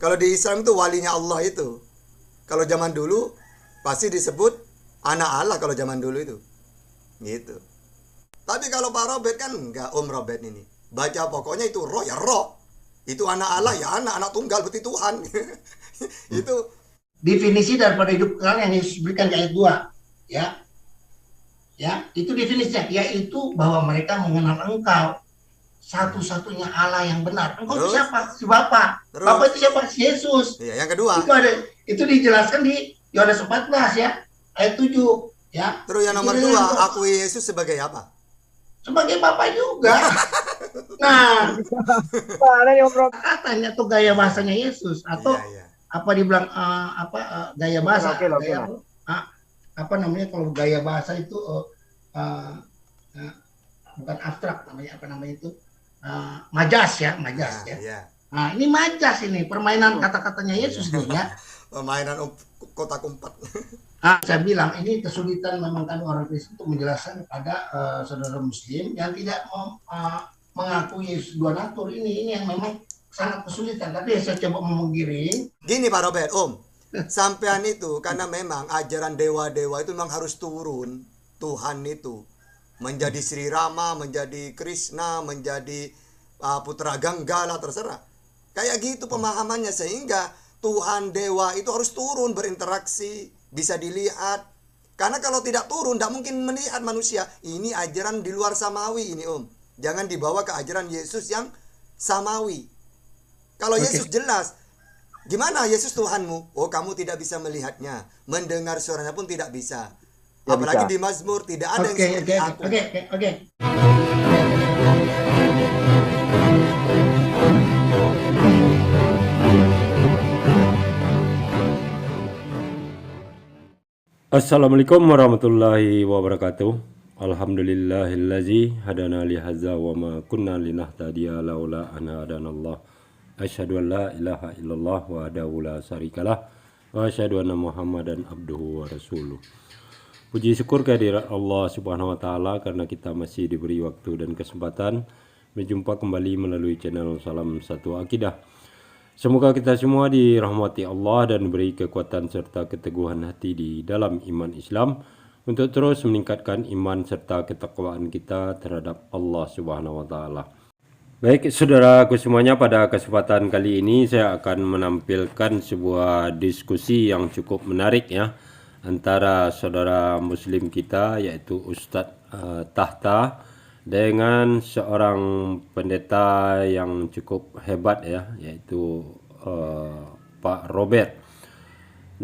Kalau di Islam itu walinya Allah itu. Kalau zaman dulu pasti disebut anak Allah kalau zaman dulu itu. Gitu. Tapi kalau Pak Robert kan enggak, Om Robert ini. Baca pokoknya itu roh ya roh. Itu anak Allah ya anak tunggal berarti Tuhan. Itu definisi daripada hidup kekal yang Yesus berikan di ayat 2. Ya. Ya, itu definisinya, yaitu bahwa mereka mengenal Engkau satu-satunya Allah yang benar. Engkau itu Terus? siapa? Si Bapa. Terus? Bapa itu siapa? Si Yesus. Iya, yang kedua. Itu dijelaskan di Yohanes 14 ya, ayat 7 ya. Terus yang nomor 2, akui Yesus sebagai apa? Sebagai Bapa juga. Nah, katanya tuh gaya bahasanya Yesus atau Iya. apa dibilang gaya bahasa. Oke. Apa namanya kalau gaya bahasa itu bukan abstrak namanya, apa namanya itu majas ya. Iya. Nah ini majas, ini permainan kata-katanya Yesus nih ya. Permainan kotak umpat. Saya bilang ini kesulitan memang kami orang Kristen untuk menjelaskan kepada saudara Muslim yang tidak mengakui Yesus dua natur. Ini yang memang sangat kesulitan. Tapi saya coba menggiring. Gini Pak Robert, Om. Sampean itu karena memang ajaran dewa-dewa itu memang harus turun. Tuhan itu menjadi Sri Rama, menjadi Krishna, menjadi Putra Ganggala, terserah. Kayak gitu pemahamannya, sehingga Tuhan dewa itu harus turun berinteraksi, bisa dilihat. Karena kalau tidak turun tidak mungkin melihat manusia. Ini ajaran di luar samawi ini, Om. Jangan dibawa ke ajaran Yesus yang samawi. Kalau Yesus jelas, gimana Yesus Tuhanmu? Oh, kamu tidak bisa melihatnya, mendengar suaranya pun tidak bisa. Apalagi di Mazmur tidak ada yang seperti aku. Oke. Assalamualaikum warahmatullahi wabarakatuh. Alhamdulillahillazi hadana li hadza wa ma kunna linahtadiya laula an hadanallah. Asyhadu an la ilaha illallah wa adahu la syarikalah wa asyhadu anna Muhammadan abduhu wa rasuluh. Puji syukur kehadirat Allah Subhanahu wa taala karena kita masih diberi waktu dan kesempatan berjumpa kembali melalui channel Salam Satu Akidah. Semoga kita semua dirahmati Allah dan beri kekuatan serta keteguhan hati di dalam iman Islam untuk terus meningkatkan iman serta ketakwaan kita terhadap Allah Subhanahu wa taala. Baik saudaraku semuanya, pada kesempatan kali ini saya akan menampilkan sebuah diskusi yang cukup menarik ya, antara saudara muslim kita yaitu Ustadz Tahta dengan seorang pendeta yang cukup hebat ya, yaitu Pak Robert.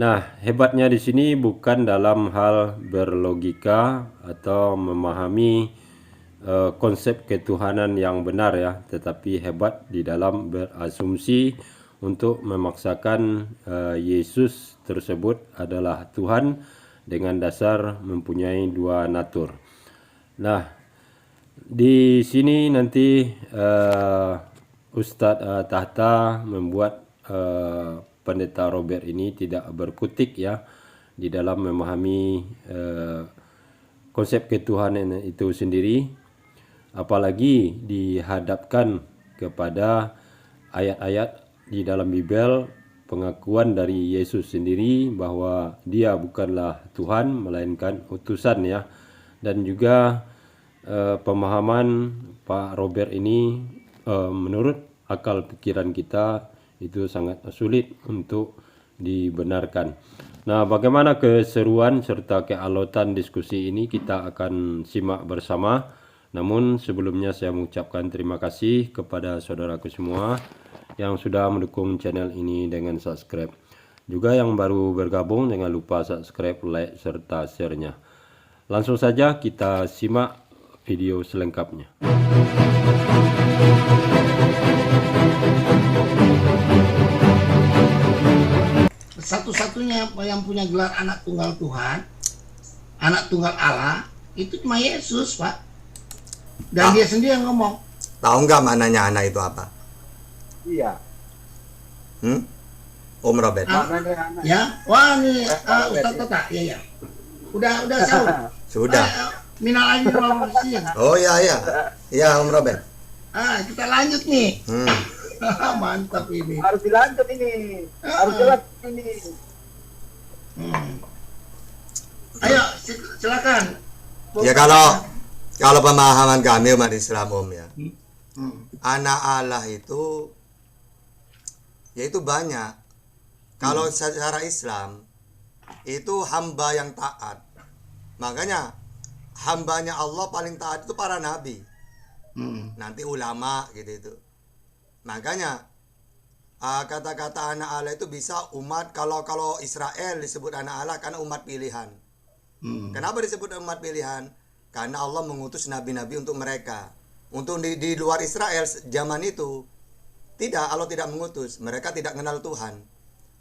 Nah, hebatnya di sini bukan dalam hal berlogika atau memahami konsep ketuhanan yang benar ya, tetapi hebat di dalam berasumsi untuk memaksakan Yesus tersebut adalah Tuhan dengan dasar mempunyai dua natur. Nah, di sini nanti Ustadz Tahta membuat pendeta Robert ini tidak berkutik ya di dalam memahami konsep ketuhanan itu sendiri, apalagi dihadapkan kepada ayat-ayat di dalam Bible pengakuan dari Yesus sendiri bahwa dia bukanlah Tuhan melainkan utusan ya. Dan juga pemahaman Pak Robert ini menurut akal pikiran kita itu sangat sulit untuk dibenarkan. Nah, bagaimana keseruan serta kealautan diskusi ini kita akan simak bersama. Namun sebelumnya saya mengucapkan terima kasih kepada saudaraku semua yang sudah mendukung channel ini dengan subscribe. Juga yang baru bergabung jangan lupa subscribe, like, serta share-nya. Langsung saja kita simak video selengkapnya. Satu-satunya yang punya gelar anak tunggal Tuhan, anak tunggal Allah, itu cuma Yesus, Pak. Dan dia sendiri yang ngomong. Tahu nggak maknanya anak itu apa? Iya. Om Robert. Ya, wah ini Ustadz Tata, ya. Udah tahu. Sudah. Minal aidin wal faizin. Oh iya. Iya Om Robert. Kita lanjut nih. Mantap ini. Harus dilanjut ini. Harus jelas ini. Ayo silakan. Ya kalau pemahaman kami umat Islam Om ya. Anak Allah itu yaitu banyak. Kalau secara Islam itu hamba yang taat. Makanya hambanya Allah paling taat itu para nabi. Nanti ulama gitu itu. Makanya kata-kata anak Allah itu bisa umat. Kalau Israel disebut anak Allah karena umat pilihan. Kenapa disebut umat pilihan? Karena Allah mengutus nabi-nabi untuk mereka. Untuk di luar Israel zaman itu Allah tidak mengutus. Mereka tidak kenal Tuhan.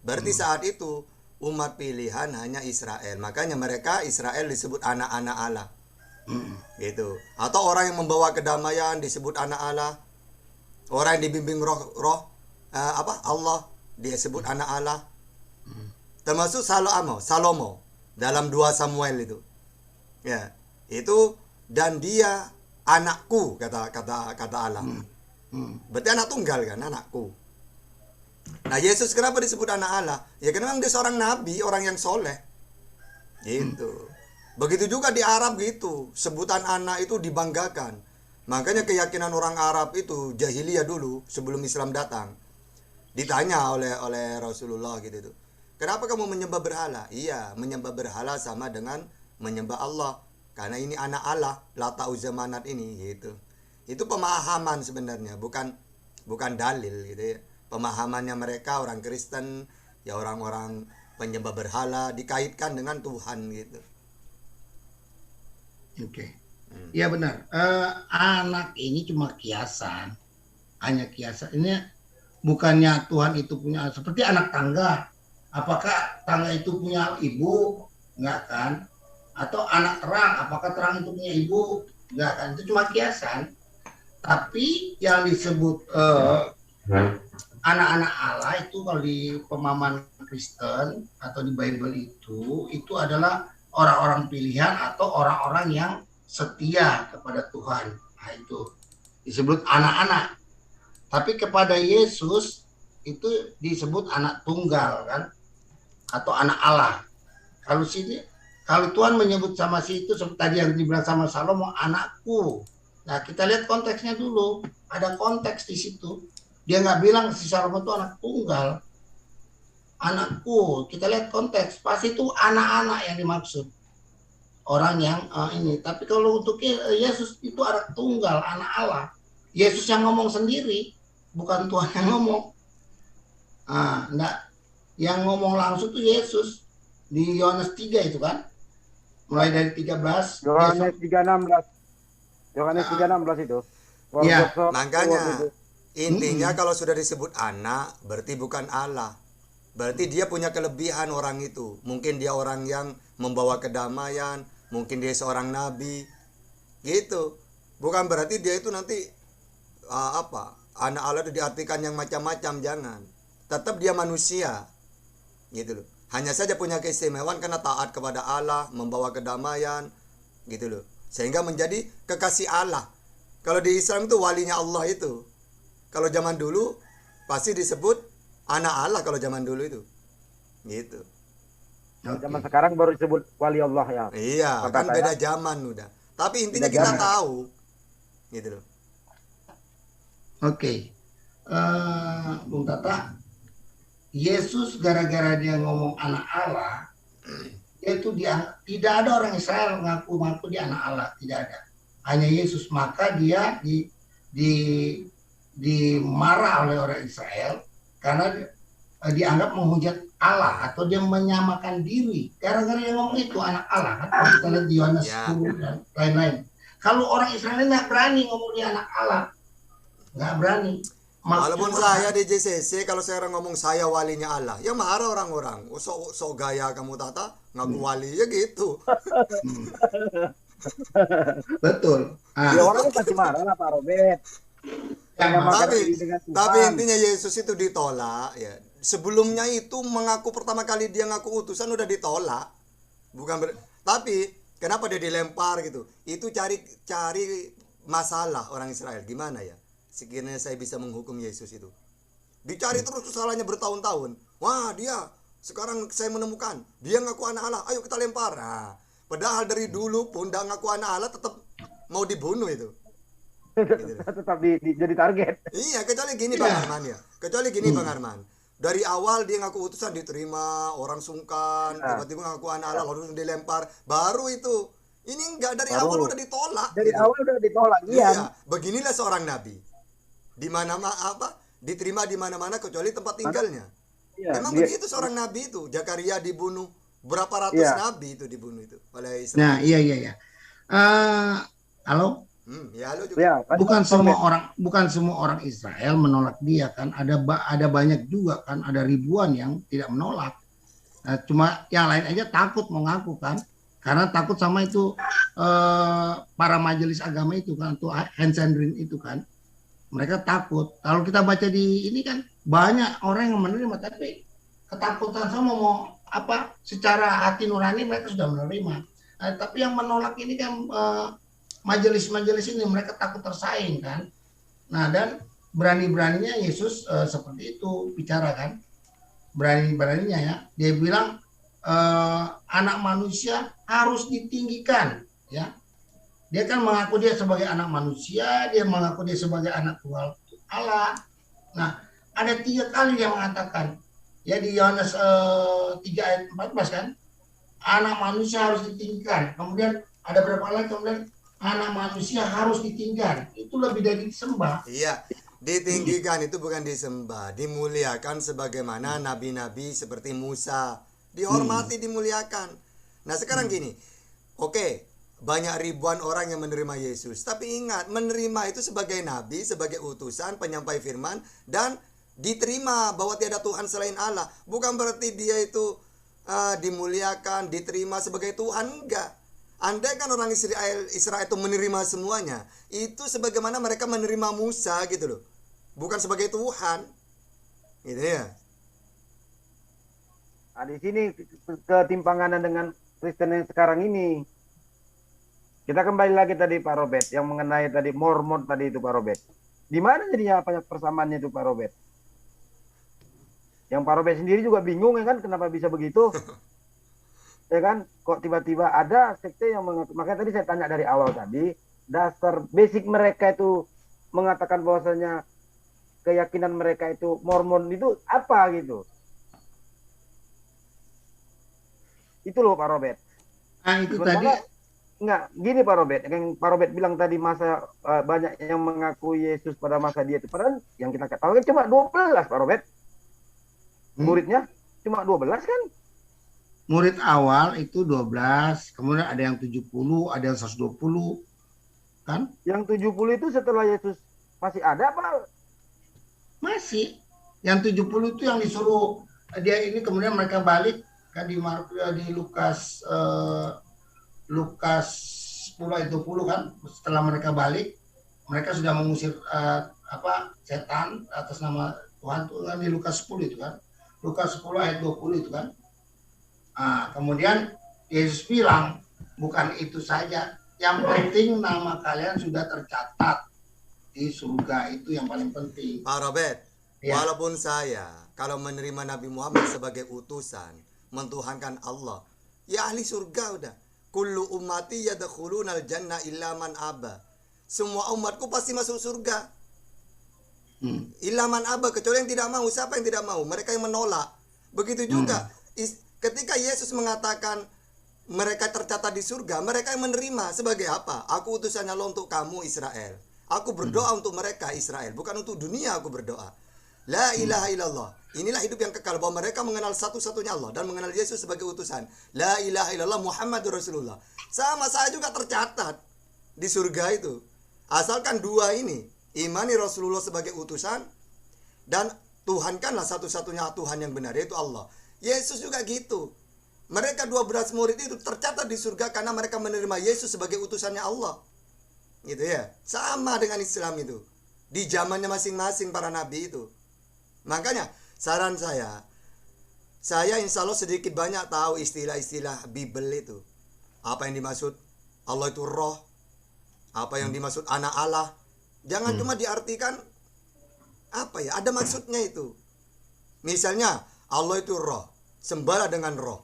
Berarti saat itu umat pilihan hanya Israel. Makanya mereka Israel disebut anak-anak Allah. Gitu. Atau orang yang membawa kedamaian disebut anak Allah. Orang yang dibimbing roh Allah disebut anak Allah. Termasuk Salomo dalam 2 Samuel itu. Ya, itu dan dia anakku kata Allah. Berarti anak tunggal kan, anakku. Nah, Yesus kenapa disebut anak Allah? Ya karena memang dia seorang nabi, orang yang soleh. Gitu. Begitu juga di Arab gitu, sebutan anak itu dibanggakan. Makanya keyakinan orang Arab itu jahiliyah dulu sebelum Islam datang. Ditanya oleh Rasulullah gitu itu. Kenapa kamu menyembah berhala? Iya, menyembah berhala sama dengan menyembah Allah. Karena ini anak Allah, Lata Uzza Manat ini gitu. Itu pemahaman sebenarnya, bukan dalil gitu ya. Pemahamannya mereka orang Kristen, ya orang-orang penyembah berhala dikaitkan dengan Tuhan gitu. Oke. Ya benar. Anak ini cuma kiasan. Hanya kiasan. Ini bukannya Tuhan itu punya seperti anak tangga. Apakah tangga itu punya ibu? Enggak kan? Atau anak terang, apakah terang itu punya ibu? Enggak kan? Itu cuma kiasan. Tapi yang disebut anak-anak Allah itu kalau di pemahaman Kristen atau di Bible itu adalah orang-orang pilihan atau orang-orang yang setia kepada Tuhan. Nah, itu disebut anak-anak. Tapi kepada Yesus itu disebut anak tunggal kan, atau anak Allah. Kalau Tuhan menyebut sama si itu seperti tadi yang dibilang sama Salomo, anakku. Nah, kita lihat konteksnya dulu. Ada konteks di situ. Dia nggak bilang si Salomo itu anak tunggal. Anakku. Kita lihat konteks. Pasti itu anak-anak yang dimaksud. Orang yang ini. Tapi kalau untuk Yesus itu anak tunggal, anak Allah. Yesus yang ngomong sendiri. Bukan Tuhan yang ngomong. Enggak. Yang ngomong langsung itu Yesus. Di Yohanes 3 itu kan. Mulai dari 13. Yohanes 3:16. Yohanes 3:16 itu. Iya. Makanya intinya kalau sudah disebut anak berarti bukan Allah. Berarti dia punya kelebihan orang itu. Mungkin dia orang yang membawa kedamaian, mungkin dia seorang nabi. Gitu. Bukan berarti dia itu nanti anak Allah itu diartikan yang macam-macam, jangan. Tetap dia manusia. Gitu loh. Hanya saja punya keistimewaan karena taat kepada Allah, membawa kedamaian, gitu loh. Sehingga menjadi kekasih Allah. Kalau di Islam itu walinya Allah itu. Kalau zaman dulu pasti disebut anak Allah kalau zaman dulu itu. Gitu. Zaman sekarang baru disebut wali Allah ya. Iya, kan beda zaman udah. Tapi intinya kita tahu. Gitu loh. Oke. Bung Tata, Yesus gara-gara dia ngomong anak Allah, itu tidak ada orang Israel ngaku-ngaku dia anak Allah, tidak ada. Hanya Yesus, maka dia dimarah oleh orang Israel karena dianggap menghujat Allah atau dia menyamakan diri. Gara-gara dia ngomong itu anak Allah kan, kita lihat di Yohanes 10 dan lain-lain. Kalau orang Israel nggak berani ngomong dia anak Allah, nggak berani. Walaupun saya di JCC, kalau saya ngomong saya walinya Allah, ya marah orang-orang. So gaya kamu Tata, ngaku wali ya gitu. Betul. Ya orang pasti marah lah Pak Robert. Tapi intinya Yesus itu ditolak ya. Sebelumnya itu mengaku pertama kali dia ngaku utusan udah ditolak. Tapi kenapa dia dilempar gitu? Itu cari masalah orang Israel. Gimana ya? Sekiranya saya bisa menghukum Yesus itu. Dicari terus kesalahannya bertahun-tahun. Wah, dia sekarang saya menemukan dia ngaku anak Allah. Ayo kita lempar. Nah, padahal dari dulu pun udah ngaku anak Allah tetap mau dibunuh itu. Tetap jadi target. Iya, kecuali gini Bang Arman ya. Kecuali gini Bang Arman. Dari awal dia ngaku utusan diterima, orang sungkan, tiba-tiba ngaku anak Allah lalu dilempar, baru itu. Ini enggak dari Baru. awal udah ditolak. Dari gitu. awal udah ditolak. Iya. Iya, beginilah seorang nabi. Di mana diterima di mana-mana kecuali tempat tinggalnya. Iya, Memang dia- begitu seorang nabi itu. Zakaria dibunuh, berapa ratus Iya. nabi itu dibunuh itu oleh Israel. Nah, iya. Halo, Ya lo juga. Ya, tadi bukan semua orang Israel menolak dia kan. Ada banyak juga kan, ada ribuan yang tidak menolak. Nah, cuma yang lain aja takut mengaku kan, karena takut sama itu para majelis agama itu kan, tuh Sanhedrin itu kan. Mereka takut. Kalau kita baca di ini kan banyak orang yang menerima, tapi ketakutan sama mau apa? Secara hati nurani mereka sudah menerima. Nah, tapi yang menolak ini kan majelis-majelis ini mereka takut tersaing kan. Nah, dan berani-beraninya Yesus seperti itu bicara kan. Berani-beraninya ya. Dia bilang anak manusia harus ditinggikan ya. Dia kan mengaku dia sebagai anak manusia, dia mengaku dia sebagai anak Tuhan Allah. Nah, ada 3 kali dia mengatakan ya di Yohanes 3 ayat 14 kan. Anak manusia harus ditinggikan. Kemudian ada berapa lagi kemudian anak manusia harus ditinggikan. Itu lebih dari disembah. Iya, ditinggikan itu bukan disembah, dimuliakan sebagaimana nabi-nabi seperti Musa, dihormati, dimuliakan. Nah, sekarang gini. Oke, banyak ribuan orang yang menerima Yesus, tapi ingat, menerima itu sebagai nabi, sebagai utusan, penyampai firman, dan diterima bahwa tiada Tuhan selain Allah. Bukan berarti dia itu dimuliakan, diterima sebagai Tuhan, enggak. Andai kan orang Israel itu menerima semuanya, itu sebagaimana mereka menerima Musa gitu loh, bukan sebagai Tuhan, gitu ya. Nah, di sini ketimpangan dengan Kristen yang sekarang ini. Kita kembali lagi tadi Pak Robert yang mengenai tadi Mormon tadi itu Pak Robert. Di mana jadinya banyak persamaannya itu Pak Robert? Yang Pak Robert sendiri juga bingung ya kan kenapa bisa begitu? Ya kan, kok tiba-tiba ada sekte yang makanya tadi saya tanya dari awal tadi, dasar basic mereka itu mengatakan bahwasanya keyakinan mereka itu Mormon itu apa gitu. Itu loh Pak Robert. Nah, itu Sementara, tadi enggak, gini Pak Robert, yang Pak Robert bilang tadi masa banyak yang mengaku Yesus pada masa dia itu. Padahal yang kita ketahui kan cuma 12 Pak Robert. Muridnya cuma 12 kan? murid awal itu 12, kemudian ada yang 70, ada yang 120 kan? Yang 70 itu setelah Yesus masih ada apa? Masih. Yang 70 itu yang disuruh dia ini kemudian mereka balik kan di Lukas Lukas 10 ayat 20 kan, setelah mereka balik mereka sudah mengusir setan atas nama Tuhan itu kan di Lukas 10 itu kan. Lukas 10 ayat 20 itu kan. Nah, kemudian Yesus bilang bukan itu saja, yang penting nama kalian sudah tercatat di surga, itu yang paling penting. Pak Robert, Ya. walaupun saya kalau menerima Nabi Muhammad sebagai utusan, mentuhankan Allah, ya ahli surga udah. Kullu ummati yadkhulunal jannah illa man aba. Semua umatku pasti masuk surga. Illa man aba, kecuali yang tidak mau. Siapa yang tidak mau? Mereka yang menolak. Begitu juga ketika Yesus mengatakan mereka tercatat di surga, mereka yang menerima sebagai apa? Aku utusannya Allah untuk kamu Israel. Aku berdoa untuk mereka Israel, bukan untuk dunia aku berdoa. La ilaha illallah. Inilah hidup yang kekal, bahwa mereka mengenal satu-satunya Allah dan mengenal Yesus sebagai utusan. La ilaha illallah Muhammadur Rasulullah. Sama saya juga tercatat di surga itu. Asalkan dua ini, imani Rasulullah sebagai utusan dan tuhankanlah satu-satunya Tuhan yang benar, yaitu Allah. Yesus juga gitu. Mereka 12 murid itu tercatat di surga karena mereka menerima Yesus sebagai utusannya Allah. Gitu ya. Sama dengan Islam itu. Di zamannya masing-masing para nabi itu. Makanya saran saya insya Allah sedikit banyak tahu istilah-istilah Bible itu. Apa yang dimaksud Allah itu roh, apa yang dimaksud anak Allah. Jangan cuma diartikan apa ya? Ada maksudnya itu. Misalnya Allah itu roh, sembahlah dengan roh.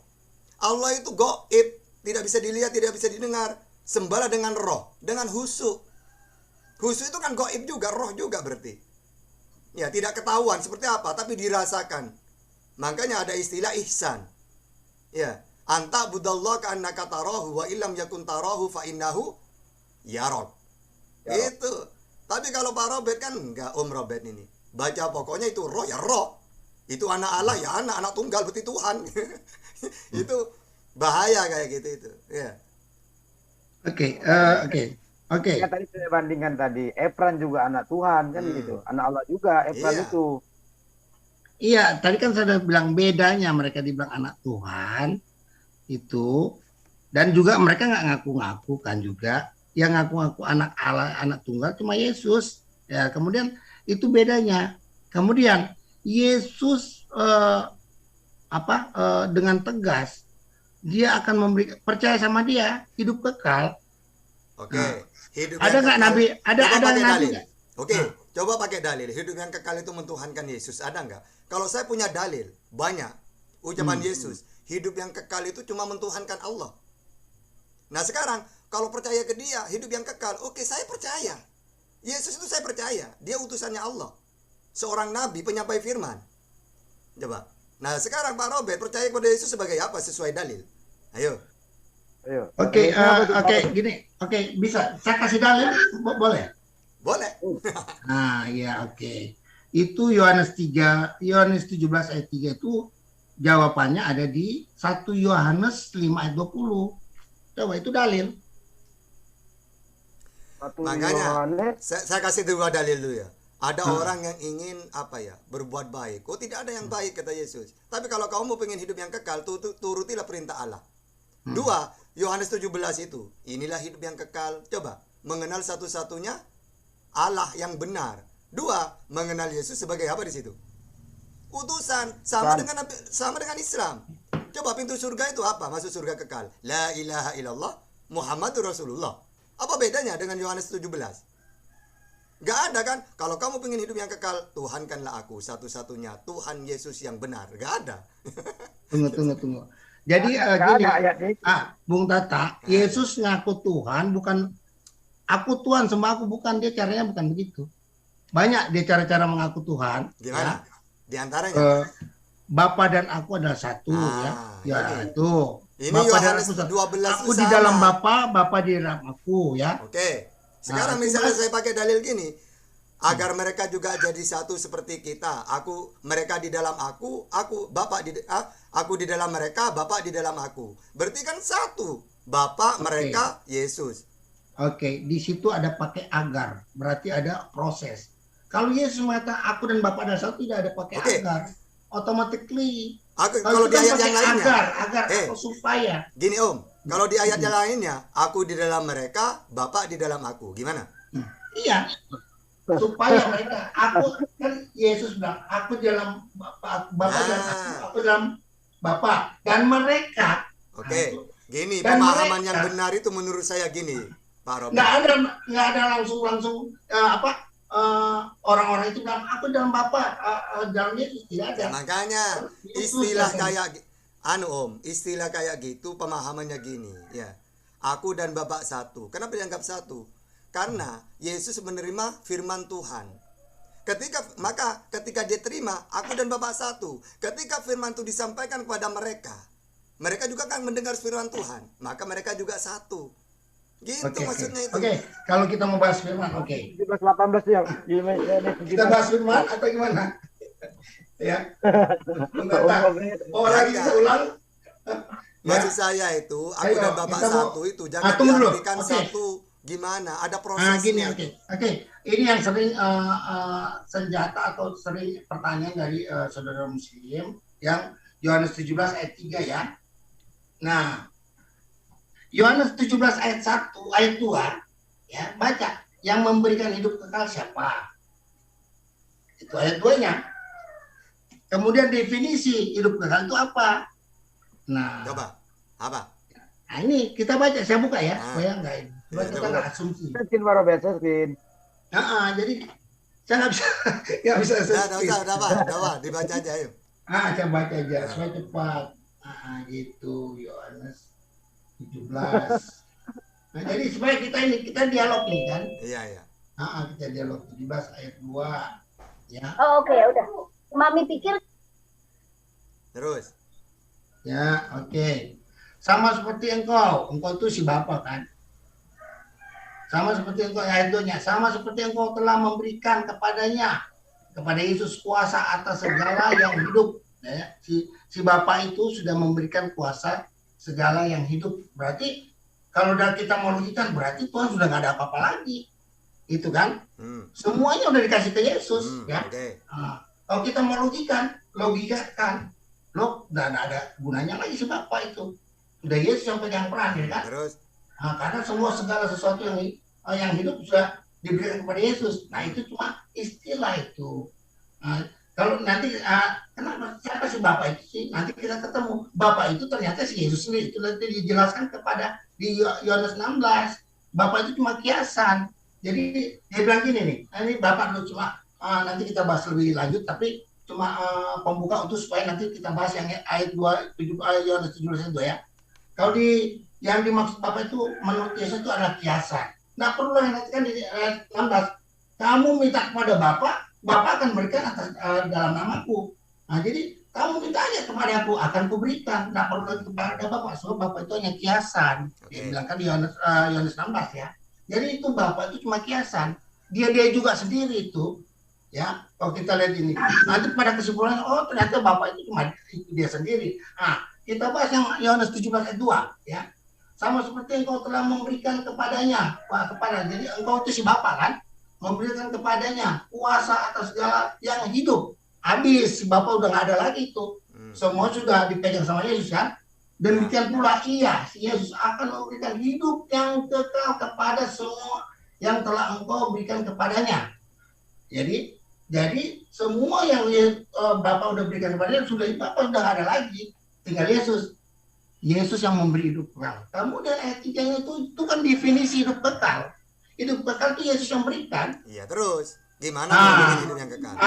Allah itu gaib, tidak bisa dilihat, tidak bisa didengar. Sembahlah dengan roh, dengan husu. Husu itu kan gaib juga, roh juga berarti. Ya, tidak ketahuan seperti apa, tapi dirasakan. Makanya ada istilah ihsan. Ya, anta budallah ka'annaka tarahu wa illam yakun tarahu fa innahu yarok. Itu. Tapi kalau Pak Robert kan enggak, Om Robert ini. Baca pokoknya itu roh ya roh. Itu anak Allah ya anak tunggal berarti Tuhan. Itu bahaya kayak gitu itu. Ya. Oke. Ya tadi saya bandingkan tadi, Efran juga anak Tuhan kan gitu. Anak Allah juga Efran Iya. itu. Iya, tadi kan saya udah bilang bedanya mereka dibilang anak Tuhan itu, dan juga mereka nggak ngaku-ngaku kan juga. Yang ngaku-ngaku anak Allah, anak tunggal cuma Yesus. Ya, kemudian itu bedanya. Kemudian Yesus dengan tegas dia akan memberi, percaya sama dia, hidup kekal. Oke. Hidup Ada yang nggak kekal. nabi? Ada Coba pakai nabi dalil. nggak? Oke, coba pakai dalil. Hidup yang kekal itu mentuhankan Yesus. Ada nggak? Kalau saya punya dalil banyak ucapan Yesus, hidup yang kekal itu cuma mentuhankan Allah. Nah sekarang kalau percaya ke dia, hidup yang kekal, oke saya percaya. Yesus itu saya percaya, dia utusannya Allah. Seorang nabi, penyampai firman. Coba. Nah sekarang Pak Robert percaya kepada Yesus sebagai apa sesuai dalil? Ayo. Oke, gini. Oke, bisa. Saya kasih dalil, boleh? Boleh. Nah, ya oke. Itu Yohanes 17 ayat 3 itu jawabannya ada di 1 Yohanes 5 ayat 20. Coba itu dalil. Makanya saya kasih dua dalil dulu ya. Ada orang yang ingin berbuat baik. Oh tidak ada yang baik kata Yesus. Tapi kalau kamu pengen hidup yang kekal, turutilah perintah Allah. 2 Yohanes 17 itu. Inilah hidup yang kekal. Coba mengenal satu-satunya Allah yang benar. 2 mengenal Yesus sebagai apa di situ? Utusan. Sama dengan Islam. Coba pintu surga itu apa? Masuk surga kekal. La ilaha illallah Muhammadur Rasulullah. Apa bedanya dengan Yohanes 17? Gak ada kan? Kalau kamu pengen hidup yang kekal, Tuhankanlah aku satu-satunya Tuhan Yesus yang benar. Gak ada. Tunggu. Jadi gini, Bung Tata, Yesus ngaku Tuhan, bukan aku Tuhan sama aku, bukan, dia caranya bukan begitu. Banyak dia cara-cara mengaku Tuhan. Gimana? Di antaranya Bapa dan aku adalah satu, itu. Ini Bapa dan Yohanes aku 12 aku di dalam Bapa di dalam aku, ya. Oke. Sekarang misalnya saya pakai dalil gini, agar mereka juga jadi satu seperti kita. Mereka di dalam aku di dalam mereka, Bapa di dalam aku. Berarti kan satu. Bapa, mereka, Yesus. Oke, di situ ada pakai agar. Berarti ada proses. Kalau Yesus mengatakan aku dan Bapa ada satu, tidak ada pakai agar. Automatically. Kalau di ayat yang lainnya. Agar atau supaya. Gini Om, kalau di ayat yang lainnya, aku di dalam mereka, Bapa di dalam aku. Gimana? Iya. Supaya mereka, aku kan Yesus bilang, aku dalam Bapa dan aku dalam Bapa dan mereka. Oke. Gini, dan pemahaman mereka, yang benar itu menurut saya gini, Pak Robert. Nggak ada langsung orang-orang itu bilang aku dalam Bapa, dalam Yesus, tidak ada. Makanya istilah kayak istilah kayak gitu pemahamannya gini, ya. Aku dan Bapa satu. Kenapa dianggap satu? Karena Yesus menerima firman Tuhan. Ketika dia terima aku dan Bapa satu, ketika firman itu disampaikan kepada mereka, mereka juga kan mendengar firman Tuhan, maka mereka juga satu. Gitu maksudnya itu. Oke, kalau kita mau bahas firman, 17-18 ya. Kita bahas firman atau gimana? Ya. Lagi ulang. Maksud saya itu aku dan Bapak satu itu jangan diartikan satu. Gimana? Ada prosesnya. Oke. Ini yang sering senjata atau sering pertanyaan dari saudara Muslim yang Yohanes 17 ayat 3 ya. Nah, Yohanes 17 ayat 1, ayat 2 ya, baca. Yang memberikan hidup kekal siapa? Itu ayat 2-nya. Kemudian definisi hidup kekal itu apa? Nah, coba. Apa? Nah, ini kita baca, saya buka ya, supaya enggak ini. Supaya kita enggak asumsi. Screen baru biasa screen. Jadi Saya nggak bisa nggak bisa Nah, udah speed. Pak, dibaca aja ayo. Saya baca aja supaya cepat. Gitu, Yohanes 17. Nah, jadi supaya kita dialog nih kan. Iya. Kita dialog 17 ayat 2. Ya. Oh, oke, udah. Mami pikir Terus. Ya, oke. Sama seperti engkau itu si Bapa kan. Sama seperti engkau ayat 2-nya, sama seperti engkau telah memberikan kepada Yesus kuasa atas segala yang hidup. Ya, si Bapa itu sudah memberikan kuasa segala yang hidup. Berarti kalau udah kita mau logikakan, berarti Tuhan sudah nggak ada apa-apa lagi. Itu kan? Semuanya udah dikasih ke Yesus, ya. Okay. Kalau kita mau logikakan, udah ada gunanya lagi si Bapa itu. Udah Yesus yang pegang peran, ya kan? Terus. Karena segala sesuatu yang hidup sudah diberikan kepada Yesus. Nah, itu cuma istilah itu. Kalau nanti kenapa siapa si Bapak itu sih? Nanti kita ketemu. Bapak itu ternyata si Yesus sendiri. Itu nanti dijelaskan kepada di Yohanes 16. Bapak itu cuma kiasan. Jadi dia bilang gini nih, ini Bapak dulu cuma nanti kita bahas lebih lanjut, tapi cuma pembuka untuk supaya nanti kita bahas yang ayat 2 Yohanes 17 itu ya. Kalau yang dimaksud Bapak itu menurut Yesus itu adalah kiasan. Nah, perlu nanti kan di ayat 16. Kamu minta kepada Bapak akan berikan atas dalam namaku. Nah, jadi kamu minta aja kepada aku, akan kuberikan. Nah, perlu kepada Bapak, sebab Bapak itu hanya kiasan. Dia bilang kan di Yohanes 16 ya. Jadi itu Bapak itu cuma kiasan. Dia juga sendiri itu. Ya, kalau kita lihat ini. Nanti pada kesimpulannya, ternyata Bapak itu cuma dia sendiri. Kita bahas yang Yohanes 17 ayat 2 ya. Sama seperti engkau telah memberikan kepadanya, jadi engkau itu si Bapa kan, memberikan kepadanya kuasa atas segala yang hidup. Habis si Bapa udah nggak ada lagi itu, semua sudah dipegang sama Yesus kan. Demikian pula si Yesus akan memberikan hidup yang kekal kepada semua yang telah engkau berikan kepadanya. Jadi semua yang Bapa udah berikan kepadanya sudah Bapa udah nggak ada lagi, tinggal Yesus yang memberi hidup kekal. Kemudian ayat 3 itu kan definisi hidup kekal. Hidup kekal itu Yesus yang berikan. Iya, terus gimana hidup yang kekal?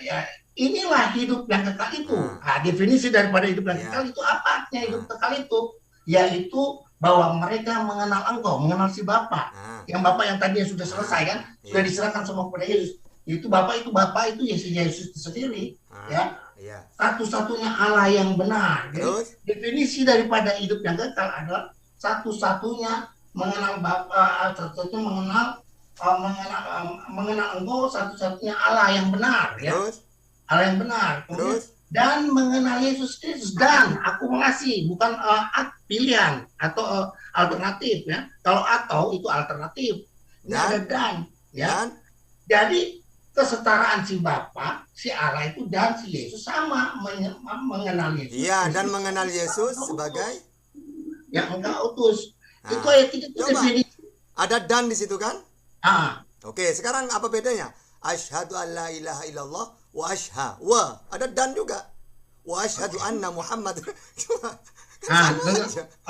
Ya, inilah hidup yang kekal itu. Definisi daripada hidup yang kekal itu apa? Hidup kekal itu yaitu bahwa mereka mengenal si Bapa. Yang Bapa yang tadi sudah selesai kan, sudah diserahkan semua kepada Yesus. Itu Bapa itu Yesus itu sendiri, ya. Satu-satunya Allah yang benar. Jadi, definisi daripada hidup yang kekal adalah satu-satunya mengenal Bapa, satu-satunya mengenal engkau, satunya Allah yang benar, ya. Allah yang benar. Dan mengenal Yesus Kristus dan akumulasi, bukan pilihan atau alternatif, ya. Kalau atau itu alternatif. Ini ada dan, ya. Jadi kesetaraan si Bapa, si Allah itu dan si Yesus sama mengenal Yesus. Iya, dan mengenal Yesus sebagai yang engkau utus. Itu ayat itu definisi. Ada dan di situ kan? Oke, sekarang apa bedanya? Asyhadu an la ilaha illallah wa ada dan juga. Wa asyhadu anna Muhammad.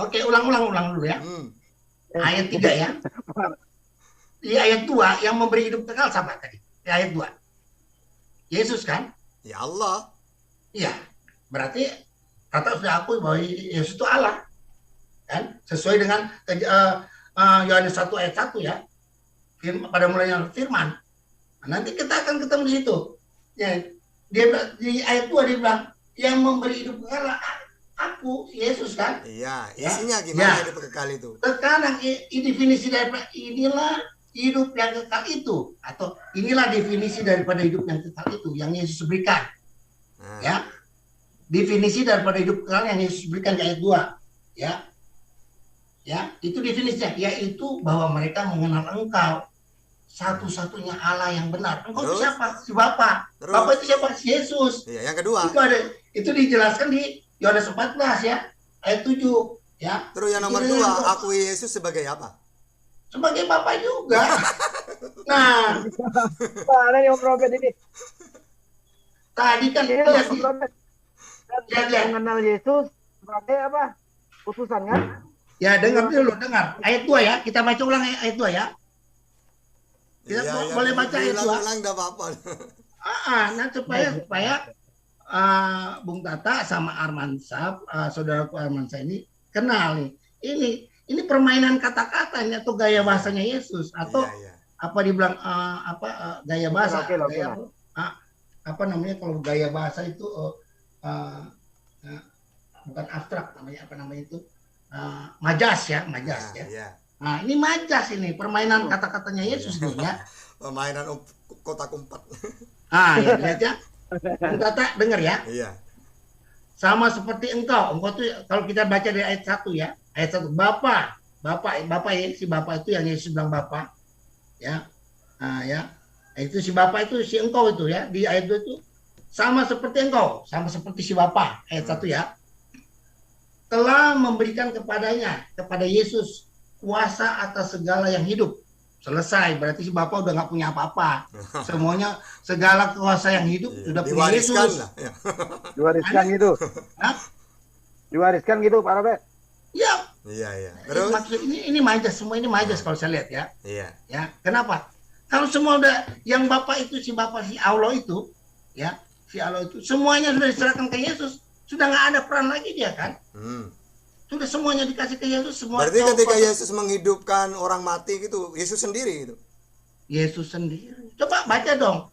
Oke, ulang dulu ya. Ayat 3 ya. Di ayat 2 yang memberi hidup kekal sama tadi. Di ayat 2. Yesus kan? Ya Allah. Iya. Berarti kata sudah akui bahwa Yesus itu Allah. Kan? Sesuai dengan Yohanes 1 ayat 1 ya. Pada mulanya firman. Nanti kita akan ketemu di situ. Ya, dia di ayat 2 dia bilang yang memberi hidup kekal aku, Yesus kan? Iya, isinya gimana hidup kekal itu? Sekarang definisi daripada inilah hidup yang kekal itu, atau inilah definisi daripada hidup yang kekal itu yang Yesus berikan. Ya. Definisi daripada hidup kekal yang Yesus berikan di ayat 2. Ya. Ya, itu definisinya, yaitu bahwa mereka mengenal engkau satu-satunya Allah yang benar. Engkau itu siapa? Si Bapa. Bapa itu siapa? Si Yesus. Iya, yang kedua. Itu dijelaskan di Yohanes 14 ya, ayat 7 ya. Terus yang nomor 2, akui Yesus sebagai apa? Sebagai Bapa juga. Nah, mana yang Robert ini? Tadi kan mengenal Yesus sebagai apa? Utusan kan? Ya, dengar. Ayat 2 ya. Kita baca ulang ayat 2 ya. Kita Iya, boleh baca ayat 2. ulang-ulang enggak apa-apa. Nah supaya Bung Tata sama Armansah, saudaraku Armansah ini kenal nih. Ini permainan kata-kata ini atau gaya bahasanya Yesus atau Iya. apa dibilang gaya bahasa. Oke, Apa namanya kalau gaya bahasa itu bukan abstrak namanya, apa namanya itu? Majas ya. Iya. Nah, ini majas ini permainan kata-katanya Yesus nih ya. Permainan kotak umpat. Ya lihat ya. Bung Tata dengar ya. Iya. Sama seperti engkau tuh kalau kita baca dari ayat 1 ya. Ayat 1, Bapak ya, si Bapak itu yang Yesus bilang Bapak. Ya. Ya. Itu si Bapak itu si engkau itu ya. Di ayat 2 itu sama seperti engkau, sama seperti si Bapak. Ayat 1 ya. Telah memberikan kepada Yesus kuasa atas segala yang hidup. Selesai, berarti si Bapak udah nggak punya apa-apa. Semuanya, segala kuasa yang hidup sudah punya Diwariskan Yesus. lah. Ya. Diwariskan gitu. Hah? Diwariskan gitu Pak Robert. Ya, Iya. Terus? maksud ini majas, semua ini majas kalau saya lihat ya. Iya. Ya, kenapa? Kalau semua udah yang Bapak itu si Allah itu, ya, si Allah itu semuanya sudah diserahkan ke Yesus, sudah nggak ada peran lagi dia kan? Sudah semuanya dikasih ke Yesus semua. Berarti ketika Yesus menghidupkan orang mati gitu, Yesus sendiri gitu. Yesus sendiri. Coba baca dong.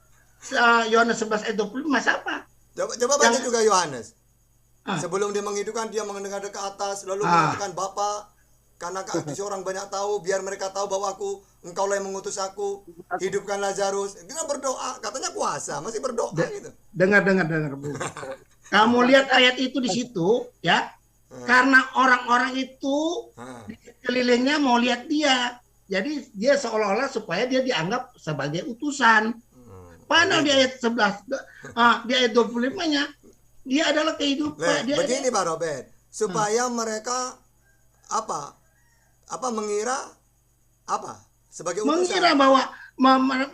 Yohanes 11 ayat 25 apa? Coba baca juga Yohanes. Ah. Sebelum dia menghidupkan, dia mendengar ke atas, lalu mengatakan Bapa, karena orang banyak tahu, biar mereka tahu bahwa engkaulah yang mengutus aku, hidupkan Lazarus. Kita berdoa, katanya kuasa, masih berdoa gitu. Dengar Bu. Kamu lihat ayat itu di situ, ya. Karena orang-orang itu di sekelilingnya mau lihat dia. Jadi dia seolah-olah supaya dia dianggap sebagai utusan. Padahal di ayat 11, di ayat 25-nya, dia adalah kehidupan. Begini Pak Robert, supaya mereka mengira sebagai utusan. Mengira bahwa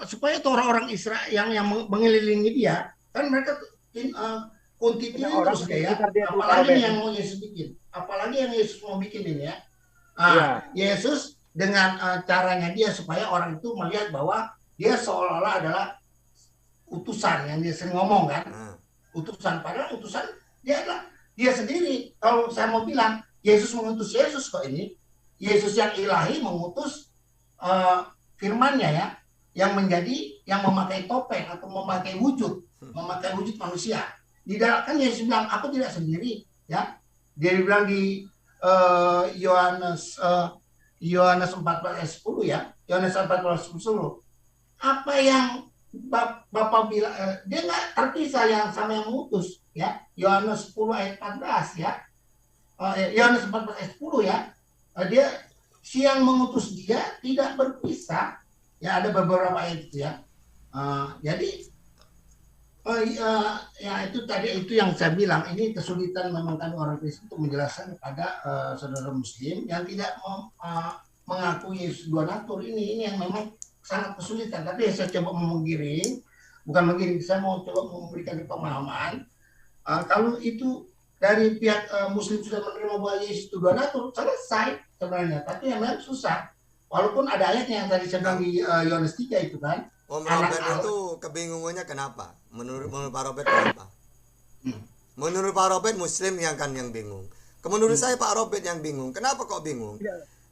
supaya itu orang-orang Israel yang mengelilingi dia, kan mereka kuntitin terus dia ya. Apalagi yang mau Yesus bikin. Apalagi yang Yesus mau bikin ini ya. Yesus dengan caranya dia supaya orang itu melihat bahwa dia seolah-olah adalah utusan yang dia sering ngomong kan. Utusan, padahal utusan dia adalah dia sendiri. Kalau saya mau bilang Yesus mengutus Yesus kok ini. Yesus yang ilahi mengutus firman-Nya ya, yang memakai topeng atau memakai wujud manusia. Di dalam kan Yesus bilang aku tidak sendiri ya. Dia bilang di Yohanes 14 ayat 10 ya. Yohanes 14 ayat 10. Apa yang Bapak bilang dia nggak terpisah yang sama yang mengutus ya. Yohanes 10 ayat 14 ya. Yohanes 14 ayat 10 ya. Dia yang mengutus dia tidak berpisah. Ya ada beberapa ayat itu ya. Jadi ya itu tadi itu yang saya bilang, ini kesulitan memang kami orang Kristen untuk menjelaskan kepada saudara Muslim yang tidak mengakui Yesus dua natur ini yang memang sangat kesulitan. Tapi saya coba saya mau coba memberikan pemahaman. Kalau itu dari pihak Muslim sudah menerima bahwa Yesus itu dua natur, selesai sebenarnya. Tapi yang memang susah. Walaupun ada ayatnya yang tadi saya bilang di Yohanes 3 itu kan. Om Robert itu kebingungannya kenapa? Menurut Pak Robert kenapa? Menurut Pak Robert Muslim yang bingung. Menurut saya Pak Robert yang bingung. Kenapa kok bingung?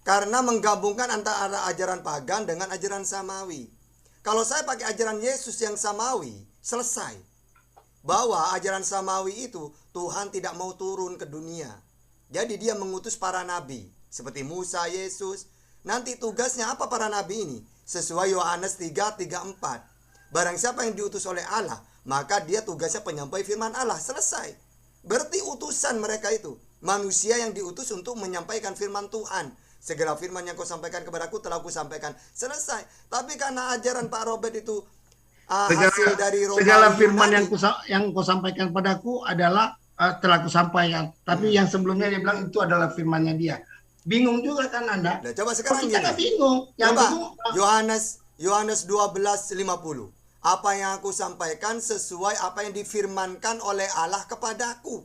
Karena menggabungkan antara ajaran pagan dengan ajaran samawi. Kalau saya pakai ajaran Yesus yang samawi, selesai. Bahwa ajaran samawi itu Tuhan tidak mau turun ke dunia. Jadi dia mengutus para nabi seperti Musa, Yesus. Nanti tugasnya apa para nabi ini? Sesuai Yohanes 3:34. Barang siapa yang diutus oleh Allah, maka dia tugasnya penyampai firman Allah. Selesai. Berarti utusan mereka itu manusia yang diutus untuk menyampaikan firman Tuhan. Segala firman yang kau sampaikan kepadaku telah aku sampaikan. Selesai. Tapi karena ajaran Pak Robert itu hasil dari segala firman yang kau sampaikan padaku adalah telah aku sampaikan. Tapi yang sebelumnya dia bilang itu adalah firmannya dia. Bingung juga kan Anda? Nah, coba sekarang kita nggak bingung. Yang coba bingung, Yohanes 12:50. Apa yang aku sampaikan sesuai apa yang difirmankan oleh Allah kepadaku.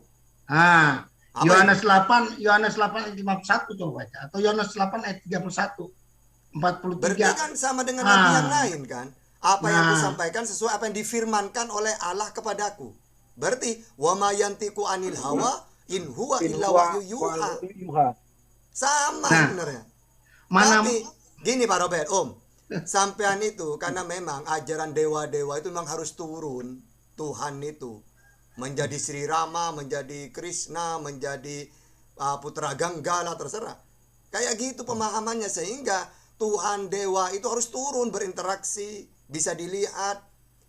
Yohanes 8 ayat 51 coba baca, atau Yohanes 8 ayat 31. Berarti 43. kan sama dengan nabi yang Ah. lain kan? Apa yang Nah. kusampaikan sesuai apa yang difirmankan oleh Allah kepadaku. Berarti wa ma yantiqu anil hawa in huwa illa wahyu yuha. Sama Nah. sebenarnya. Mana Tapi gini Pak Robert, Om. Sampean itu karena memang ajaran dewa-dewa itu memang harus turun. Tuhan itu menjadi Sri Rama, menjadi Krishna, menjadi Putra Ganggala, terserah. Kayak gitu pemahamannya, sehingga Tuhan dewa itu harus turun berinteraksi, bisa dilihat.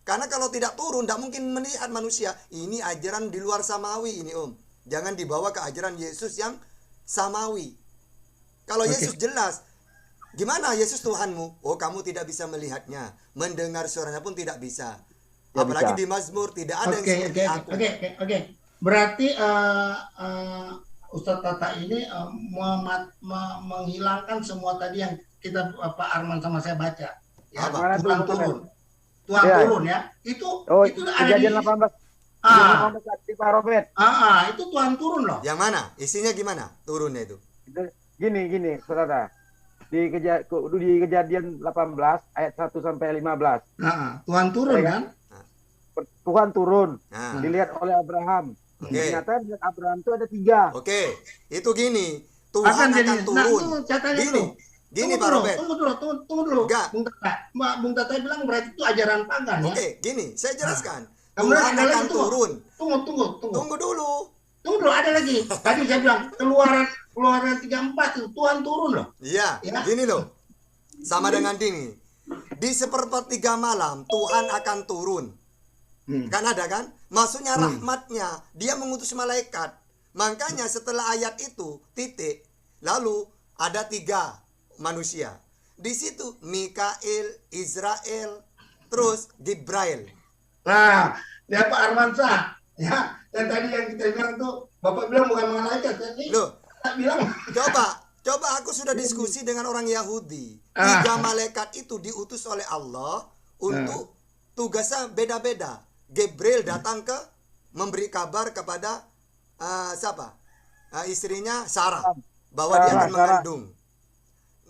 Karena kalau tidak turun, tidak mungkin melihat manusia. Ini ajaran di luar samawi ini, Om. Jangan dibawa ke ajaran Yesus yang samawi. Kalau Oke. Yesus jelas, gimana Yesus Tuhanmu? Oh, kamu tidak bisa melihatnya, mendengar suaranya pun tidak bisa. Ya, Apalagi bisa. di Mazmur tidak ada yang Oke, seperti aku. oke. Berarti Ustadz Tata ini menghilangkan semua tadi yang kita Pak Arman sama saya baca. Ya, Apa? Mana Tuhan tuh, turun. Tuhan Ya. turun ya. Itu Oh, ada di kejadian 18. ah, 18 di Pak Robert. itu Tuhan turun loh. Yang mana? Isinya gimana? Turunnya itu. Gini, saudara. Di kejadian 18 ayat 1 sampai 15. Tuhan turun Ya, kan? Tuhan turun, Nah, dilihat oleh Abraham. oke. Ternyata di Abraham itu ada 3. Oke, itu gini. Tuhan akan turun. Nah, catanya Gini, dulu. gini Tunggu Pak dulu, Robert. tunggu dulu. Enggak. Bung Tata bilang berarti itu ajaran pagan ya. Oke, gini, saya jelaskan. Kemudian Tuhan ada lagi, akan turun. Tunggu Tunggu dulu. ada lagi. Tadi saya bilang keluaran 34 itu Tuhan turun loh. Iya, Ya. gini loh. Sama dengan ini. Di sepertiga malam Tuhan akan turun. Kan ada kan? Maksudnya rahmatnya. Dia mengutus malaikat. Makanya setelah ayat itu, titik. Lalu ada 3 manusia. Di situ Mikail, Israel, terus Gibrail. Nah, ya Pak Armansyah, ya, dan tadi yang kita bilang tuh, Bapak bilang bukan malaikat, tadi Loh, Bapak bilang, Coba aku sudah diskusi dengan orang Yahudi. Ah. 3 malaikat itu diutus oleh Allah untuk tugasnya beda-beda. Gabriel datang ke memberi kabar kepada siapa? Istrinya Sarah bahwa dia akan mengandung.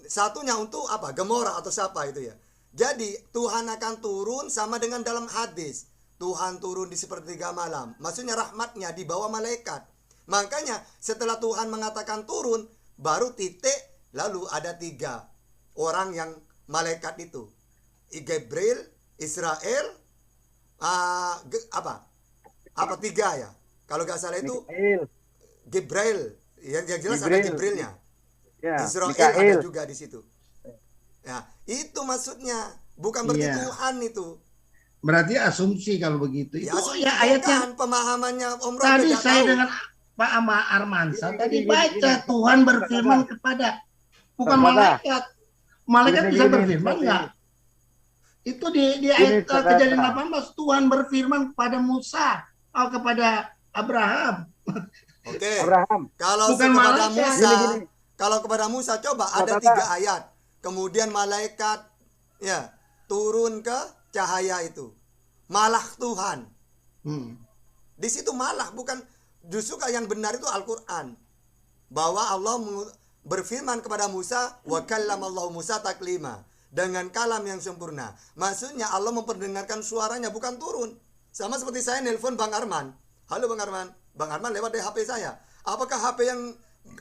Satunya untuk apa? Gemora atau siapa itu ya. Jadi Tuhan akan turun sama dengan dalam hadis. Tuhan turun di sepertiga malam. Maksudnya rahmatnya di bawah malaikat. Makanya setelah Tuhan mengatakan turun, baru titik, lalu ada 3 orang yang malaikat itu. Gabriel, Israel, apa 3 ya? Kalau nggak salah itu Gibrail. Yang jelas ada Gibrilnya. Ya, Israel Mikail. ada juga di situ. Ya, itu maksudnya. Bukan berarti Iya. Tuhan itu. berarti asumsi kalau begitu. Ya, Itu asumsi ya ayatnya. bukan, pemahamannya Om Robert Tadi nggak saya tahu. dengan Pak Armansyah tadi Gini, baca gini. Tuhan berfirman kepada, bukan Saudara. malaikat. Malaikat Gini, bisa gini, berfirman seperti nggak? Itu di Gini, ayat saudara. kejadian 18 Tuhan berfirman kepada Musa, kepada Abraham. Oke. Abraham. Kalau Bukan kepada malaikat. Musa, Gini. kalau kepada Musa coba ada Saudara. 3 ayat. Kemudian malaikat ya turun ke cahaya itu. Malah Tuhan. Di situ malah, bukan, justru yang benar itu Al-Qur'an. Bahwa Allah berfirman kepada Musa, wa kallamallahu Musa taklima, dengan kalam yang sempurna. Maksudnya Allah memperdengarkan suaranya, bukan turun. Sama seperti saya nelpon Bang Arman. Halo Bang Arman. Bang Arman lewat dari HP saya. Apakah HP yang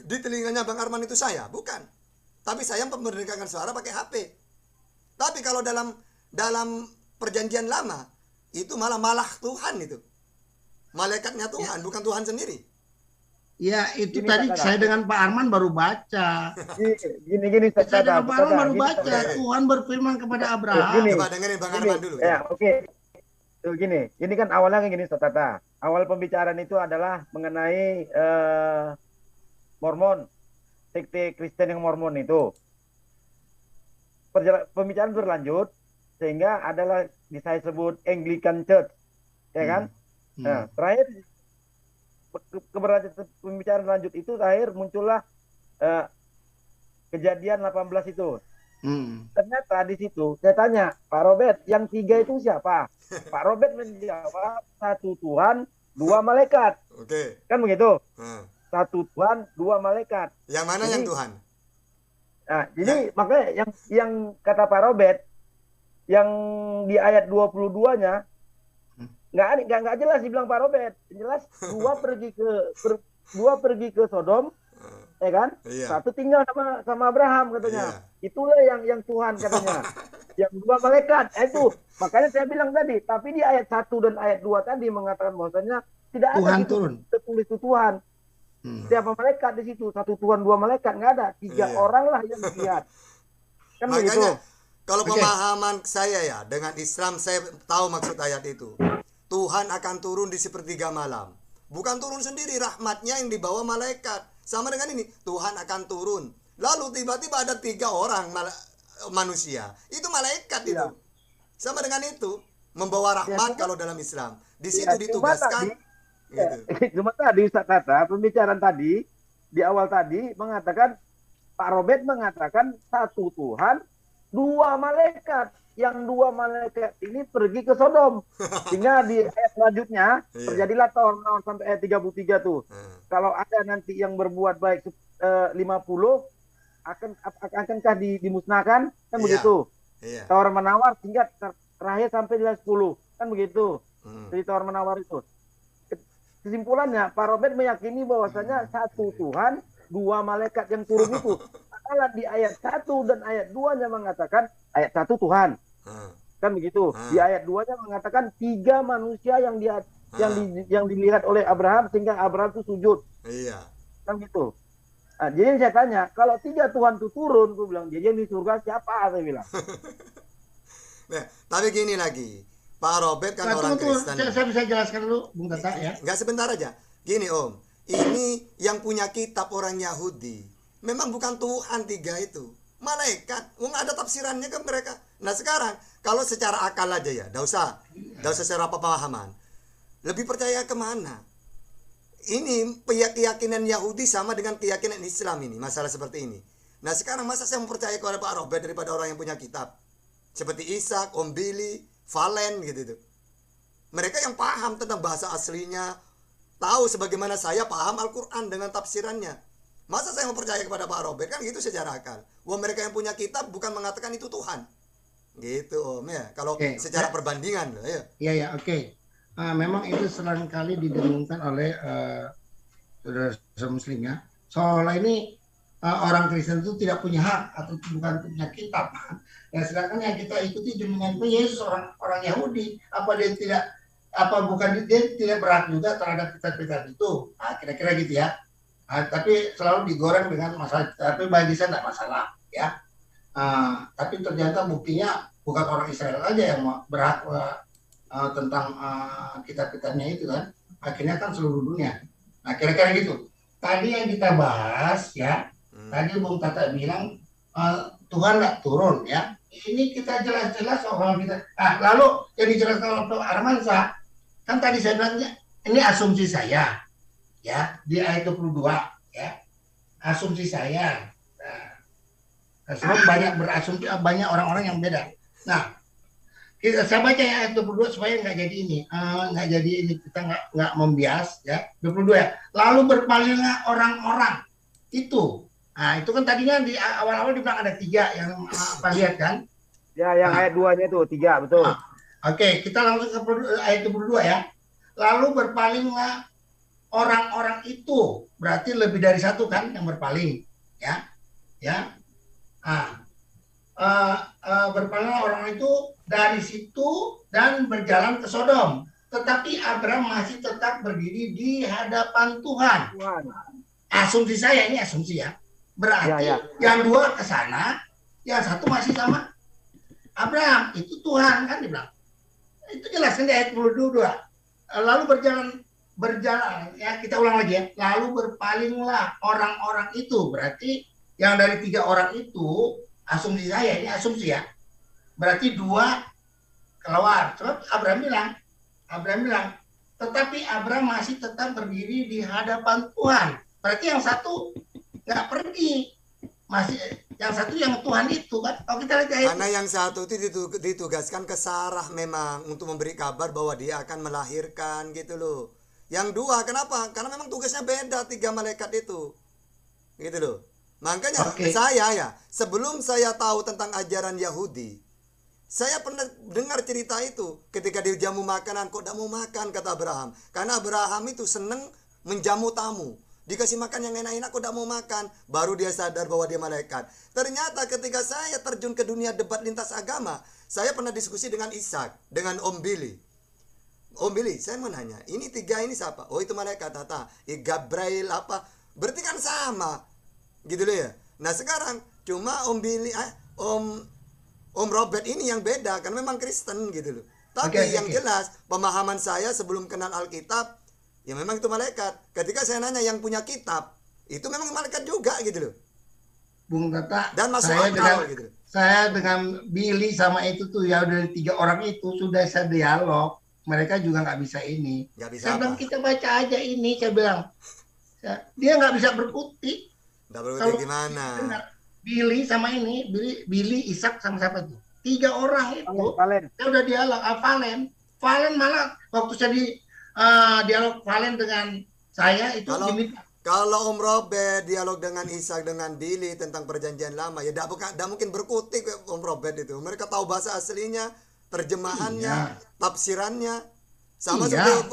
di telinganya Bang Arman itu saya? Bukan. Tapi saya memperdengarkan suara pakai HP. Tapi kalau dalam perjanjian lama, itu malah Tuhan itu. Malaikatnya Tuhan, bukan Tuhan sendiri. Ya itu Gini, tadi saudara. saya dengan Pak Arman baru baca. Gini, Saya dengan Pak Arman baru gini, baca. saudara. Tuhan berfirman kepada Abraham. Gini. Coba dengerin Bang Gini, Arman dulu. Ya, oke. Tuh gini kan awalnya gini, Tata. Awal pembicaraan itu adalah mengenai Mormon, sekte Kristen yang Mormon itu. Pembicaraan berlanjut sehingga adalah saya sebut Anglican Church, ya kan? Nah, terakhir keberlanjutan pembicaraan lanjut itu terakhir muncullah kejadian 18 itu. Ternyata di situ saya tanya, Pak Robert, yang 3 itu siapa? Pak Robert menjawab 1 Tuhan, 2 malaikat. Oke. Kan begitu? Nah, 1 Tuhan, 2 malaikat. yang mana Jadi, yang Tuhan? Nah, jadi makanya yang kata Pak Robert yang di ayat 22-nya nggak jelas dibilang Pak Robert. Jelas dua pergi ke Sodom, ya kan? Iya. Satu tinggal sama Abraham katanya. Iya. Itulah yang Tuhan katanya. Yang dua malaikat. Itu makanya saya bilang tadi, tapi di ayat 1 dan ayat 2 tadi mengatakan bahwasanya tidak ada Tuhan gitu turun. tertulis itu Tuhan. Siapa malaikat di situ? Satu Tuhan, dua malaikat, nggak ada. 3 Iya. orang lah yang dilihat. Kan begitu. Makanya kalau Oke. pemahaman saya ya dengan Islam, saya tahu maksud ayat itu. Tuhan akan turun di sepertiga malam. Bukan turun sendiri, rahmatnya yang dibawa malaikat. Sama dengan ini, Tuhan akan turun. Lalu tiba-tiba ada 3 orang manusia. Itu malaikat itu. Iya. Sama dengan itu, membawa rahmat cuma- kalau dalam Islam. Di situ Ya, ditugaskan. Gitu. Cuma tadi Ustaz kata, pembicaraan tadi, di awal tadi mengatakan, Pak Robert mengatakan satu Tuhan, 2 malaikat. Yang 2 malaikat ini pergi ke Sodom. Sehingga di ayat selanjutnya, Iya. terjadilah tahun sampai ayat 33 tuh. Hmm. Kalau ada nanti yang berbuat baik 50, akankah dimusnahkan? Kan Iya. begitu. Iya. Tawar-menawar hingga terakhir sampai di 10. Kan begitu. Hmm. Jadi tawar-menawar itu. Kesimpulannya, Pak Robert meyakini bahwasanya satu Tuhan, 2 malaikat yang turun itu. Padahal di ayat 1 dan ayat 2-nya mengatakan, ayat 1 Tuhan. Hmm. Kan begitu. Di ayat 2-nya mengatakan 3 manusia yang dilihat oleh Abraham sehingga Abraham itu sujud. Iya. Kan gitu. Nah, jadi saya tanya, kalau 3 Tuhan itu turun, gue bilang, jadi yang di surga siapa? Saya bilang. Nah, tapi gini lagi, Pak Robert kan Nah, orang tunggu, Kristen. saya bisa jelaskan dulu, Bung Tata ya. Enggak, sebentar aja. Gini Om, ini yang punya kitab orang Yahudi. Memang bukan Tuhan 3 itu. Malaikat, nggak ada tafsirannya ke mereka. Nah sekarang, kalau secara akal aja ya, nggak usah secara pemahaman. Lebih percaya kemana? Ini keyakinan Yahudi sama dengan keyakinan Islam ini, masalah seperti ini. Nah sekarang masa saya mempercayai kepada Pak Robert daripada orang yang punya kitab? Seperti Ishak, Om Billy, Valen gitu tuh. Mereka yang paham tentang bahasa aslinya, tahu sebagaimana saya paham Al-Quran dengan tafsirannya. Masa saya mempercayai kepada Pak Robert? Kan gitu secara akal. Wah, mereka yang punya kitab bukan mengatakan itu Tuhan. Gitu Om ya. Kalau Oke. secara perbandingan loh ya. Iya ya, oke. Memang itu sering kali didengungkan oleh saudara Muslim ya. Seolah ini orang Kristen itu tidak punya hak atau bukan punya kitab. Ya, sedangkan yang kita ikuti junjungan Yesus orang Yahudi. Bukan dia tidak berhak juga terhadap kitab-kitab itu. Nah, kira-kira gitu ya. Tapi selalu digoreng dengan masalah. Tapi bagi saya tidak masalah ya. Tapi ternyata buktinya bukan orang Israel aja yang berhak tentang kitab-kitabnya itu kan. Akhirnya kan seluruh dunia. Nah kira-kira gitu. Tadi yang kita bahas ya. Tadi Bung Tata bilang Tuhan nggak turun ya. Ini kita jelas-jelas soal kita. Lalu yang dijelaskan oleh Armansa kan tadi saya bilangnya ini asumsi saya ya di ayat 22 ya. Asumsi saya. Sebab banyak berasumsi, banyak orang-orang yang beda. Nah, saya baca ya ayat 22 supaya nggak jadi ini, kita nggak membias ya. 22 ya. Lalu berpalinglah orang-orang itu. Nah, itu kan tadinya di awal-awal dibilang ada 3 yang apa lihat kan? Ya, yang ayat 2-nya itu 3, betul. Oke, kita langsung ke ayat 22 ya. Lalu berpalinglah orang-orang itu, berarti lebih dari 1 kan yang berpaling, ya. Berpalinglah orang itu dari situ dan berjalan ke Sodom. Tetapi Abraham masih tetap berdiri di hadapan Tuhan. Asumsi saya, ini asumsi ya. Berarti yang 2 ke sana, yang 1 masih sama Abraham. Itu Tuhan kan dibilang. Itu jelas kan di ayat 22. Lalu berjalan ya, kita ulang lagi ya. Lalu berpalinglah orang-orang itu. Berarti yang dari 3 orang itu, asumsi saya, ini asumsi ya, berarti 2 keluar. Sebab Abraham bilang, tetapi Abraham masih tetap berdiri di hadapan Tuhan. Berarti yang 1 nggak pergi, masih yang 1 yang Tuhan itu kan. Kalau kita lihat ayat, Karena yang 1 itu ditugaskan ke Sarah memang untuk memberi kabar bahwa dia akan melahirkan gitu loh. Yang 2 kenapa? Karena memang tugasnya beda 3 malaikat itu, gitu loh. Makanya Oke. sebelum saya tahu tentang ajaran Yahudi, saya pernah dengar cerita itu. Ketika dijamu makanan, kok tidak mau makan, kata Abraham. Karena Abraham itu senang menjamu tamu. Dikasih makan yang enak-enak, kok tidak mau makan. Baru dia sadar bahwa dia malaikat. Ternyata ketika saya terjun ke dunia debat lintas agama, saya pernah diskusi dengan Ishak, dengan Om Billy. Om Billy, saya mau nanya, ini 3 ini siapa? Oh, itu malaikat, tata. Gabriel apa? Berarti kan sama. Gitu loh ya. Nah, sekarang cuma Om Billy, Om Robert ini yang beda, kan memang Kristen gitu loh. Tapi yang jelas, pemahaman saya sebelum kenal Alkitab, ya memang itu malaikat. Ketika saya nanya yang punya kitab, itu memang malaikat juga gitu loh. Bung Tata, Dan masuk saya akal gitu. saya dengan Billy sama itu tuh ya dari 3 orang itu sudah saya dialog. Mereka juga nggak bisa ini. Nggak bisa Saya apa? bilang kita baca aja ini. Saya bilang dia nggak bisa berkutik. Nggak berarti gimana? Billy sama ini, Billy, Ishak sama siapa tuh? 3 orang itu. Valen. Saya udah dialog. Valen malah waktu saya dialog Valen dengan saya itu diminta. Kalau Om Robert dialog dengan Ishak dengan Billy tentang perjanjian lama, ya tidak mungkin berkutik Om Robert itu. Mereka tahu bahasa aslinya, terjemahannya, tafsirannya. Sama seperti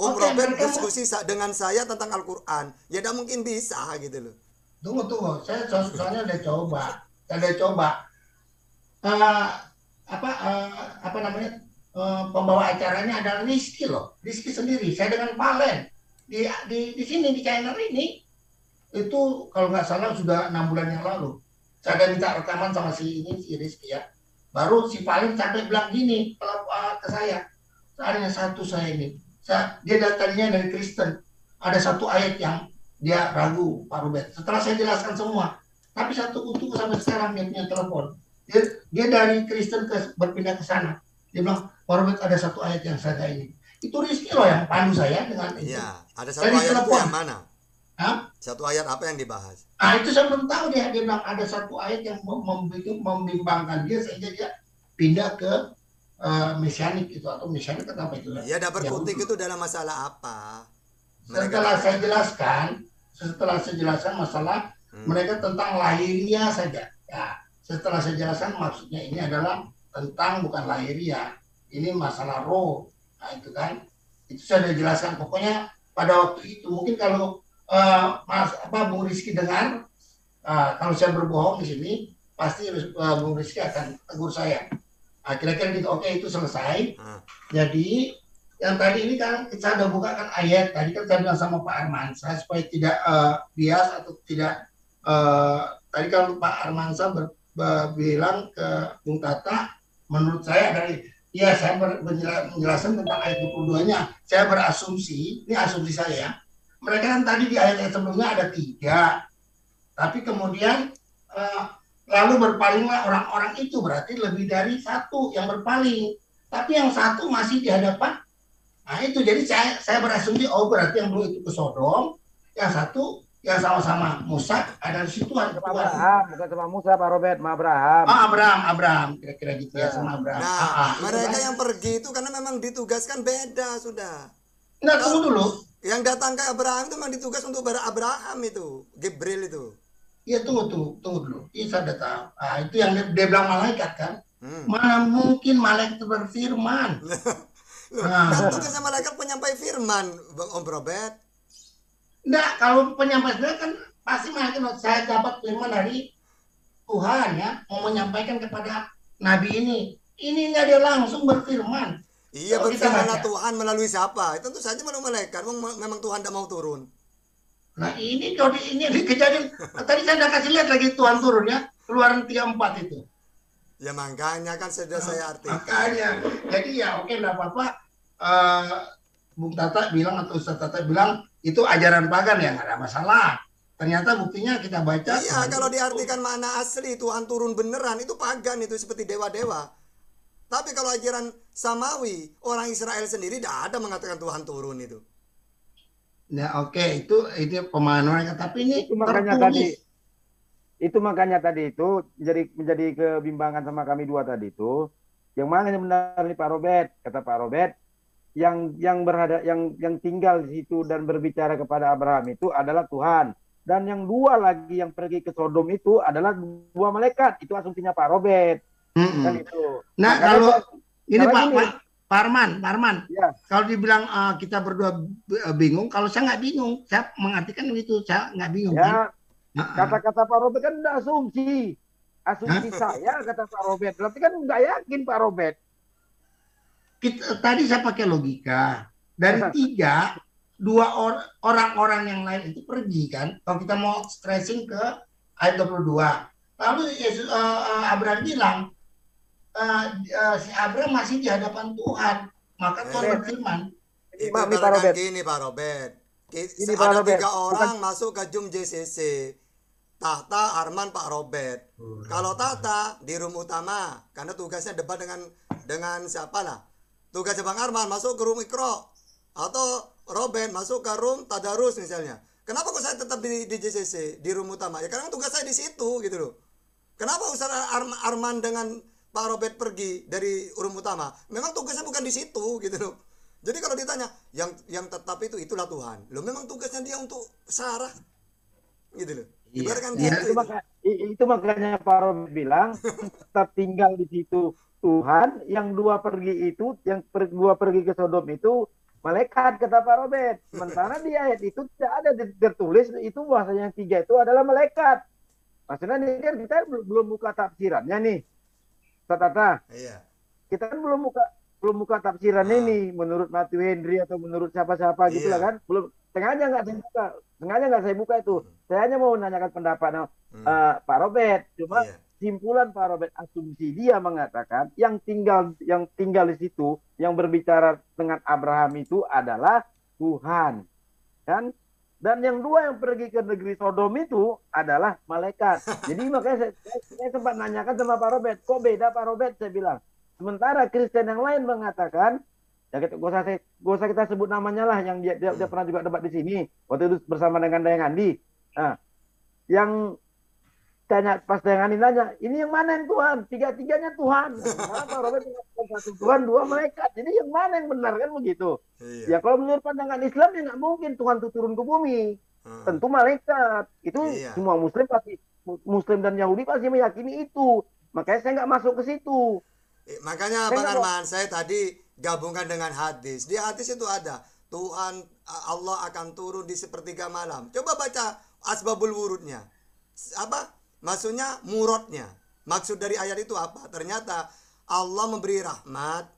Om Robert diskusi dengan saya tentang Al-Quran. Ya tidak mungkin bisa gitu loh. Tunggu. Saya soalnya udah coba. Apa namanya? Pembawa acaranya adalah Rizky loh. Rizky sendiri. Saya dengan Valen. Di sini di channel ini itu kalau nggak salah sudah 6 bulan yang lalu. Saya ada minta rekaman sama si Rizky ya. Baru si Valen sampai bilang gini ke saya. Ada satu saya ini. Dia tadinya dari Kristen. Ada satu ayat yang dia ragu Pak Robert. Setelah saya jelaskan semua. Tapi satu untuk sampai sekarang dia punya telepon. Dia dari Kristen berpindah ke sana. Dia bilang, Pak Robert ada satu ayat yang saya ini. Itu Rizky loh yang pandu saya dengan itu. Iya, ada satu ayat itu yang mana? Hah? Satu ayat apa yang dibahas? Itu saya belum tahu dia bilang ada satu ayat yang membimbangkan dia sehingga dia pindah ke mesianik itu atau mesianik atau apa itu. Ya, ada berkutik itu dalam masalah apa? Setelah saya jelaskan masalah mereka tentang lahiriah saja. Ya, setelah saya jelaskan maksudnya ini adalah tentang bukan lahiriah. Ini masalah roh. Nah, itu kan. Itu saya sudah jelaskan. Pokoknya pada waktu itu mungkin kalau Bung Rizky dengar kalau saya berbohong di sini pasti Bung Rizky akan tegur saya. Kira-kira gitu. Oke, itu selesai. Jadi yang tadi ini kan kita sudah buka kan ayat tadi kan saya bilang sama Pak Armansyah supaya tidak bias atau tidak tadi kalau Pak Armansyah bilang ke Bung Tata menurut saya saya menjelaskan tentang ayat 22-nya saya berasumsi, ini asumsi saya ya, mereka kan tadi di ayat-ayat sebelumnya ada 3 tapi kemudian lalu berpalinglah orang-orang itu, berarti lebih dari 1 yang berpaling, tapi yang 1 masih di hadapan. Nah itu jadi saya berasumsi berarti yang 2 itu ke Sodom, yang 1 yang sama-sama Musa ada di situ ada Abraham, bukan sama Musa Pak Robert, sama Abraham. Abraham kira-kira gitu ya sama Abraham. Nah, mereka yang pergi itu karena memang ditugaskan beda sudah. Nah, tunggu dulu. Yang datang ke Abraham itu memang ditugas untuk Abraham itu, Gabriel itu. Iya tunggu dulu. Ini saya udah tahu. Itu yang dia bilang malaikat kan. Mana mungkin malaikat berfirman. Kan tugasnya malaikat penyampai firman, Om Robert. Enggak, kalau penyampai firman kan pasti malaikat saya dapat firman dari Tuhan ya, mau menyampaikan kepada Nabi ini. Ini enggak dia langsung berfirman. Iya, berfirmanlah Tuhan melalui siapa? Itu tentu saja melalui malaikat. Memang Tuhan tidak mau turun. Nah ini kejadian. Tadi saya udah kasih lihat lagi Tuhan turun ya. Keluaran 34 itu. Ya makanya kan sudah saya artikan. Makanya. Jadi ya oke enggak apa-apa. Bung Tata bilang atau Ustaz Tata bilang itu ajaran pagan ya, nggak ada masalah. Ternyata buktinya kita baca. Iya, kalau diartikan makna asli Tuhan turun beneran itu pagan, itu seperti dewa-dewa. Tapi kalau ajaran samawi, orang Israel sendiri tidak ada mengatakan Tuhan turun itu. Nah oke, itu pemahaman mereka. Tapi ini itu makanya tadi itu menjadi kebimbangan sama kami 2 tadi itu. Yang mana yang benar nih Pak Robert? Kata Pak Robert, yang tinggal di situ dan berbicara kepada Abraham itu adalah Tuhan. Dan yang dua lagi yang pergi ke Sodom itu adalah dua malaikat. Itu asumsinya Pak Robert. Mm-mm. Kan itu. Nah, Makanya kalau ini sekarang Pak Arman, ya, kalau dibilang kita berdua bingung, kalau saya nggak bingung, saya mengartikan begitu, saya nggak bingung kan. ya kata-kata Pak Robert kan udah asumsi. Asumsi saya kata Pak Robert. Berarti kan nggak yakin Pak Robert. Tadi saya pakai logika. Dari 3, 2 orang-orang yang lain itu pergi kan. Kalau kita mau stressing ke ayat 22. Lalu Yesus, Abraham bilang, si Abraham masih di hadapan Tuhan. Maka Tuhan berfirman. Itu Pak ibaratkan Robert. gini Pak Robert. Ini Pak Ada Robert. 3 orang masuk ke Jum JCC. Tahta, Arman, Pak Robert. Kalau Tahta di room utama, karena tugasnya debat dengan siapa lah. Tugasnya Bang Arman masuk ke room Ikro, atau Robert masuk ke room Tadarus misalnya. Kenapa kok saya tetap di JCC di room utama? Ya karena tugas saya di situ gitu loh. Kenapa Ustaz Arman dengan Pak Robert pergi dari room utama? Memang tugasnya bukan di situ gitu loh. Jadi kalau ditanya yang tetap itulah Tuhan. Loh memang tugasnya dia untuk Sarah gitu loh. Ibaratkan gitu. Itu makanya Pak Robert bilang tetap tinggal di situ Tuhan, yang dua pergi itu, dua pergi ke Sodom itu malaikat kata Pak Robert. Sementara di ayat itu tidak ada tertulis itu bahasanya yang 3 itu adalah malaikat. Maksudnya ini kan kita belum buka tafsirannya nih. Tata. Iya. Kita kan belum buka tafsiran ini menurut Matthew Henry atau menurut siapa-siapa gitu lah kan. Belum, sengaja nggak saya buka itu. Saya hanya mau menanyakan pendapat Pak Robert. Cuma simpulan Pak Robert, asumsi dia mengatakan yang tinggal di situ, yang berbicara dengan Abraham itu adalah Tuhan, kan? Dan yang dua yang pergi ke negeri Sodom itu adalah malaikat. Jadi makanya saya sempat nanyakan sama Pak Robert, kok beda Pak Robert? Saya bilang, sementara Kristen yang lain mengatakan, ya gak usah kita sebut namanya lah, yang dia pernah juga debat di sini waktu itu bersama dengan Dayang Andi. Nah, yang tanya pas Dayang Andi nanya, ini yang mana yang Tuhan? Tiga-tiganya Tuhan. Karena Pak Robert mengatakan satu Tuhan, dua malaikat. Jadi yang mana yang benar kan begitu? Ya kalau menurut pandangan Islam ya nggak mungkin Tuhan itu turun ke bumi. Tentu malaikat. Itu semua Muslim dan Yahudi pasti meyakini itu. Makanya saya nggak masuk ke situ. Makanya Bang Arman, saya tadi gabungkan dengan hadis. Di hadis itu ada Tuhan Allah akan turun di sepertiga malam. Coba baca asbabul wurudnya. Apa? Maksudnya murodnya. Maksud dari ayat itu apa? Ternyata Allah memberi rahmat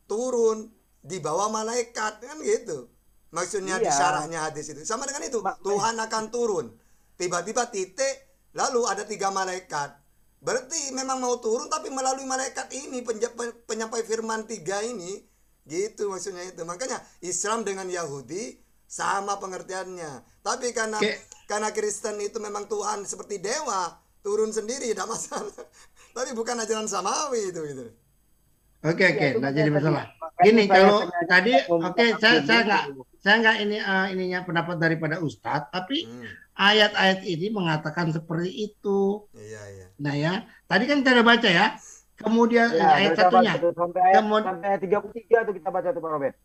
turun di bawah malaikat kan gitu. Maksudnya di syarahnya hadis itu. Sama dengan itu. Tuhan akan turun. Tiba-tiba titik lalu ada 3 malaikat. Berarti memang mau turun tapi melalui malaikat ini penyampai firman 3 ini gitu maksudnya itu. Makanya Islam dengan Yahudi sama pengertiannya. Tapi karena Kristen itu memang Tuhan seperti dewa, turun sendiri tidak masalah. Tapi bukan ajaran samawi itu gitu. Oke, nggak jadi masalah. Gini kalau tadi saya nggak ininya pendapat daripada Ustadz, tapi ayat-ayat ini mengatakan seperti itu. Iya. Nah ya, tadi kan kita udah baca ya. Kemudian ayat satunya. Sampai ayat 33 tuh kita baca tuh Pak Robert.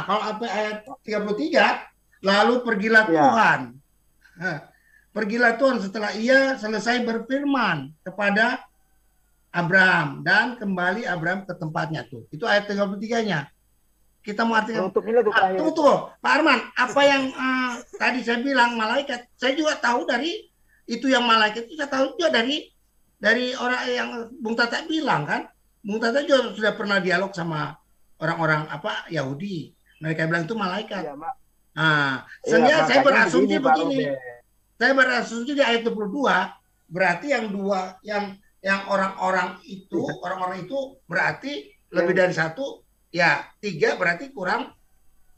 Kalau sampai ayat 33, lalu pergilah Tuhan. Pergilah Tuhan setelah ia selesai berfirman kepada Abraham dan kembali Abraham ke tempatnya tuh. Itu ayat 33-nya. Kita mau artikan tuh Pak Arman, apa yang tadi saya bilang malaikat, saya juga tahu dari itu yang malaikat itu saya tahu juga dari orang yang Bung Tata bilang kan. Bung Tata juga sudah pernah dialog sama orang-orang Yahudi. Mereka bilang itu malaikat. Sehingga saya berasumsi begini. Saya berasumsi di ayat 22 berarti yang dua yang orang-orang itu berarti lebih dari 1, ya 3 berarti kurang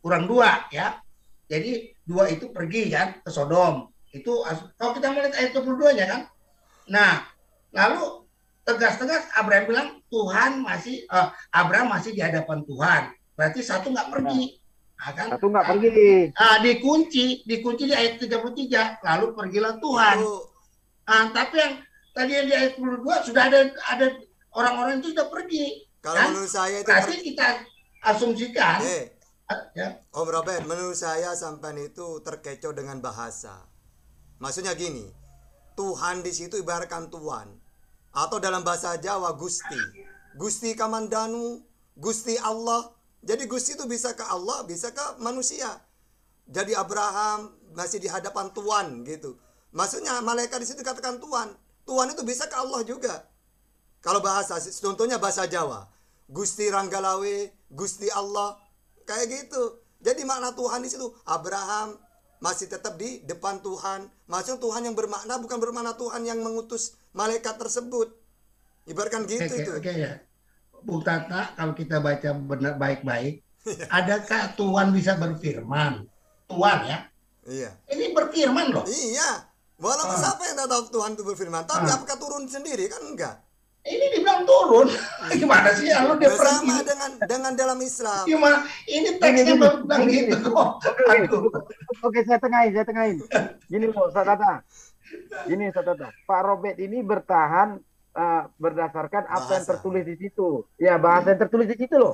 2 ya. Jadi 2 itu pergi kan ke Sodom. Itu kalau kita melihat ayat 22-nya kan. Nah, lalu tegas-tegas Abraham bilang Abraham masih di hadapan Tuhan. Berarti 1 nggak pergi. Kan? 1 nggak pergi. Dikunci di ayat 33. Lalu pergilah Tuhan. Tapi yang tadi yang di ayat 22 sudah ada orang-orang itu sudah pergi. Kalau menurut saya itu berarti kita asumsikan. Om Robert, menurut saya sampai itu terkecoh dengan bahasa. Maksudnya gini, Tuhan di situ ibaratkan Tuhan. Atau dalam bahasa Jawa Gusti. Gusti Kamandanu, Gusti Allah. Jadi Gusti itu bisa ke Allah, bisa ke manusia. Jadi Abraham masih di hadapan Tuhan gitu. Maksudnya malaikat di situ dikatakan Tuhan. Tuhan itu bisa ke Allah juga. Kalau bahasa, contohnya bahasa Jawa. Gusti Ranggalawe, Gusti Allah, kayak gitu. Jadi makna Tuhan di situ, Abraham masih tetap di depan Tuhan. Maksudnya Tuhan yang bermakna bukan bermakna Tuhan yang mengutus malaikat tersebut. Ibaratkan gitu itu. Oke ya. Bung Tata, kalau kita baca benar baik-baik, adakah Tuhan bisa berfirman? Tuhan ya. Iya. Ini berfirman loh. Iya. Walaupun siapa yang tahu Tuhan itu berfirman, tapi apakah turun sendiri kan enggak? Ini dibilang turun. Gimana sih? Lalu dia Bersama pergi. dengan dalam Islam. Gimana? Ini teksnya bilang gitu kok. Aduh. Oke, saya tengahin. Gini loh, Ustaz Tata. Pak Robert ini bertahan berdasarkan apa yang Bahasa. tertulis di situ. Ya, bahasa yang tertulis di situ loh.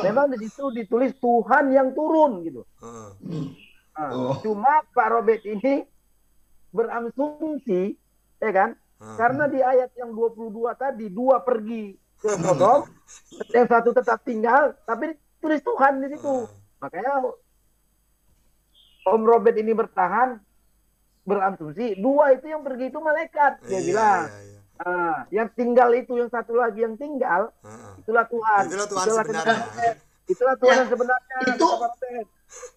Memang di situ ditulis Tuhan yang turun gitu. Nah, Oh. Cuma Pak Robert ini berasumsi, ya kan? Karena di ayat yang 22 tadi, dua pergi ke Sodom, yang satu tetap tinggal, tapi tulis Tuhan di situ. Makanya Om Robert ini bertahan, berasumsi, dua itu yang pergi itu malaikat. Dia bilang, yang tinggal itu, yang satu lagi yang tinggal, itulah Tuhan. Itulah Tuhan sebenarnya. Itulah Tuhan yang sebenarnya. Itu kata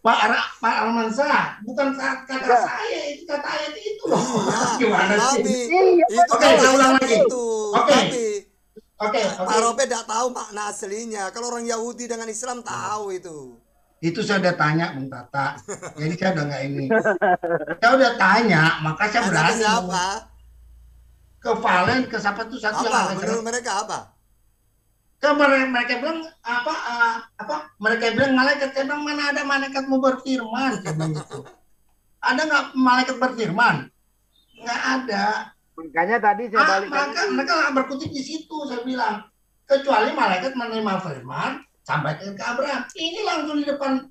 Pak Robert. Pak Almansa, bukan kata saya, itu kata ayat itu loh. Gimana sih? Tapi Iya, itu Oke, kalau saya ulang ayat lagi. itu. Oke. Tapi Oke. Pak Robert tidak tahu makna aslinya. Kalau orang Yahudi dengan Islam tahu itu. Itu saya udah tanya Bung Tata. Jadi saya udah nggak ini. Saya udah tanya, maka saya Tanya ke berani siapa? ngomong. Ke Valen, ke siapa tuh satu yang Apa? agak Menurut mereka apa? mereka bilang mereka bilang malaikat. Saya bilang mana ada malaikat mau berfirman, saya bilang gitu. Ada nggak malaikat berfirman? Nggak ada. Makanya tadi saya balik Mereka nggak berkutik di situ, saya bilang. Kecuali malaikat menerima firman, sampaikan ke Abraham. Ini langsung di depan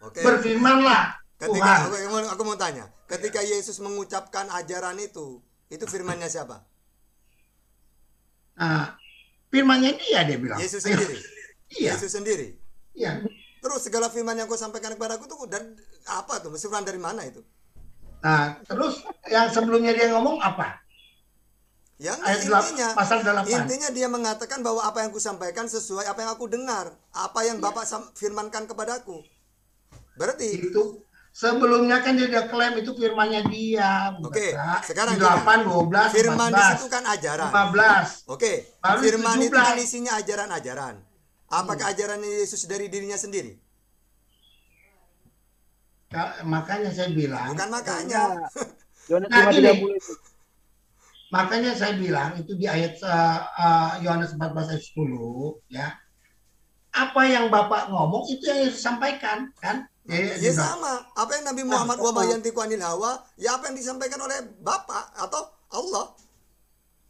Oke. berfirman lah. Ketika Tuhan. aku mau tanya, ketika Yesus mengucapkan ajaran itu firmannya siapa? Nah, firmannya dia bilang. Yesus sendiri. Iya. Yesus sendiri. Iya. Terus segala firman yang kau sampaikan kepadaku tuh dan apa tuh? Firman dari mana itu? Nah, terus yang sebelumnya dia ngomong apa? Yang Ayat intinya, pasal 8. intinya dia mengatakan bahwa apa yang kusampaikan sesuai apa yang aku dengar, apa yang Bapak firmankan kepadaku. Berarti Itu sebelumnya kan dia udah klaim itu firmannya dia. Oke, sekarang di 8, 12, firman di 14, situ kan ajaran. 15. Oke, Lalu firman itu 17. kan isinya ajaran-ajaran. Apakah ajaran Yesus dari dirinya sendiri? Makanya saya bilang. Bukan makanya. Yohanes Nah, 5:30 gini. itu. Makanya saya bilang itu di ayat Yohanes 14 ayat 10 ya. Apa yang Bapak ngomong itu yang Yesus sampaikan kan? Ya sama. Apa yang Nabi Muhammad wa bayantiku anil hawa, ya apa yang disampaikan oleh Bapak atau Allah.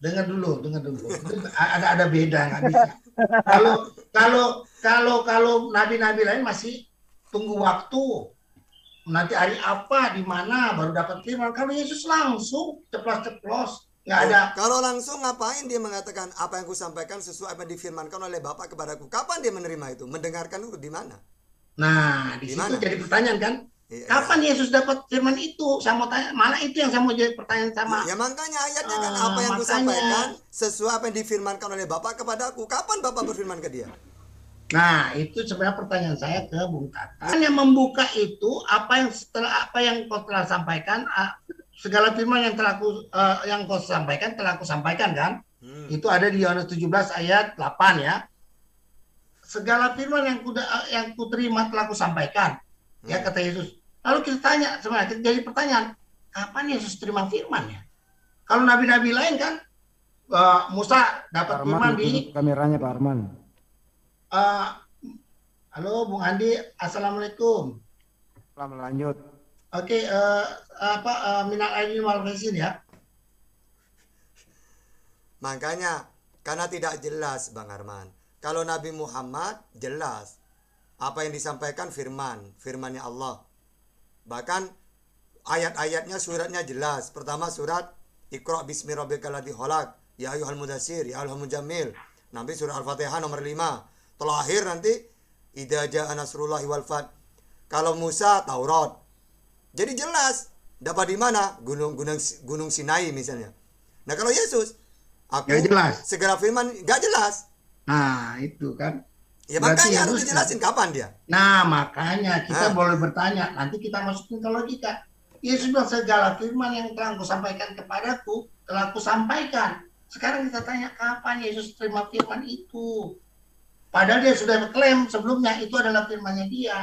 Dengar dulu. Ada beda, nggak bisa. Kalau nabi-nabi lain masih tunggu waktu. Nanti hari apa, di mana baru dapat firman. Kalau Yesus langsung ceplos-ceplos, nggak ada. Kalau langsung ngapain dia mengatakan apa yang kusampaikan sesuai apa yang difirmankan oleh Bapak kepadaku? Kapan dia menerima itu? Mendengarkan itu di mana? Nah, di Di situ mana? jadi pertanyaan kan? Iya. Kapan Yesus dapat firman itu? Saya mau tanya, malah itu yang saya mau jadi pertanyaan sama. Ya makanya ayatnya kan apa yang makanya. kusampaikan sesuai apa yang difirmankan oleh Bapak kepadaku. Kapan Bapak berfirman ke dia? Nah, itu sebenarnya pertanyaan saya ke Bung Tata. Yang membuka itu apa yang kau telah sampaikan, segala firman yang kau sampaikan telah aku sampaikan kan? Itu ada di Yohanes 17 ayat 8 ya. Segala firman yang kuterima telah aku sampaikan. Ya kata Yesus. Lalu kita tanya sebenarnya jadi pertanyaan, kapan Yesus terima firman-Nya? Kalau nabi-nabi lain kan Musa dapat firman di kameranya Pak Arman. halo Bung Andi, assalamualaikum. Selamat lanjut. Oke, minal aidin wal faizin ya. Makanya karena tidak jelas Bang Arman. Kalau Nabi Muhammad jelas apa yang disampaikan firmannya Allah. Bahkan ayat-ayatnya, suratnya jelas. Pertama surat Iqra bismi rabbikal ladzi khalaq, ya ayyuhal mudatsir, ya ayyuhal mujammil. Nanti surah Al-Fatihah nomor 5. Terakhir nanti idza jaa nasrullahi wal fath. Kalau Musa Taurat. Jadi jelas dapat di mana? Gunung Sinai misalnya. Nah, kalau Yesus aku Nggak jelas. segera firman, nggak jelas. Nah, itu kan. Ya Berarti makanya harus harus- dijelasin kapan dia. Nah, makanya kita Ah. boleh bertanya. Nanti kita masukin ke logika. Yesus bilang segala firman yang telah aku sampaikan kepadaku, telah aku sampaikan. Sekarang kita tanya kapan Yesus terima firman itu. Padahal dia sudah klaim sebelumnya itu adalah firman-Nya dia.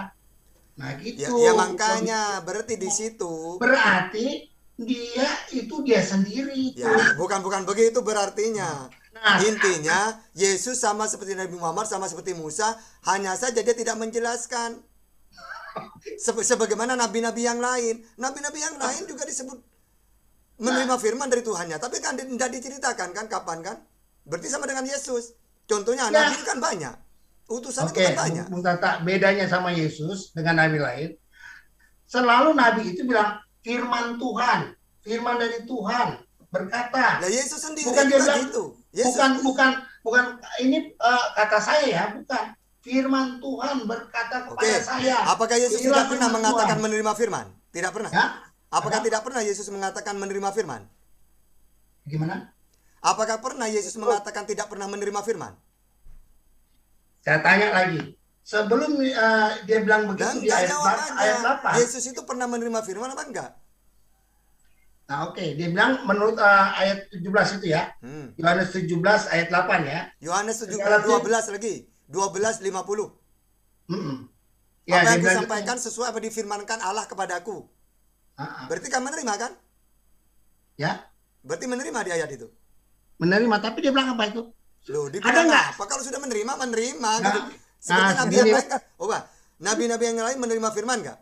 Nah, gitu. Ya makanya berarti di situ. Berarti dia sendiri itu. Ya, bukan begitu berartinya. Nah, Intinya Yesus sama seperti Nabi Muhammad, sama seperti Musa, hanya saja dia tidak menjelaskan. Sebagaimana nabi-nabi yang lain. Nabi-nabi yang lain juga disebut menerima firman dari Tuhannya, tapi kan tidak diceritakan kan kapan kan? Berarti sama dengan Yesus. Contohnya Ya. nabi kan banyak. Utusan oke, itu kan banyak. Bung Tata, bedanya sama Yesus dengan nabi lain, selalu nabi itu bilang firman Tuhan, firman dari Tuhan berkata. Nah, Yesus sendiri Bukan dia juga bilang- gitu. Yesus Bukan ini kata saya ya, bukan. Firman Tuhan berkata Oke. kepada saya. Apakah Yesus Inilah tidak pernah firman mengatakan Tuhan. menerima firman? Tidak pernah. Ya? Apakah Ada? tidak pernah Yesus mengatakan menerima firman? Gimana? Apakah pernah Yesus mengatakan tidak pernah menerima firman? Saya tanya lagi. Sebelum dia bilang begitu Dan di enggak ayat jawab ayat aja. 8. Yesus itu pernah menerima firman apa enggak? Nah, oke, dia bilang menurut ayat 17 itu ya. Yohanes 17 ayat 8 ya. Yohanes Segala 12 lagi. 12:50. Mm-mm. Apa Ya, dia yang bilang kusampaikan sesuai apa difirmankan Allah kepadaku. Berarti kan menerima kan? ya, Berarti menerima di ayat itu. menerima, tapi dia bilang apa itu? Loh, Ada dibilang nggak? apa? Kalau sudah menerima Nah, gitu. Seperti nah, Nabi sendiri. yang lain kan? Nabi-nabi yang lain menerima firman enggak?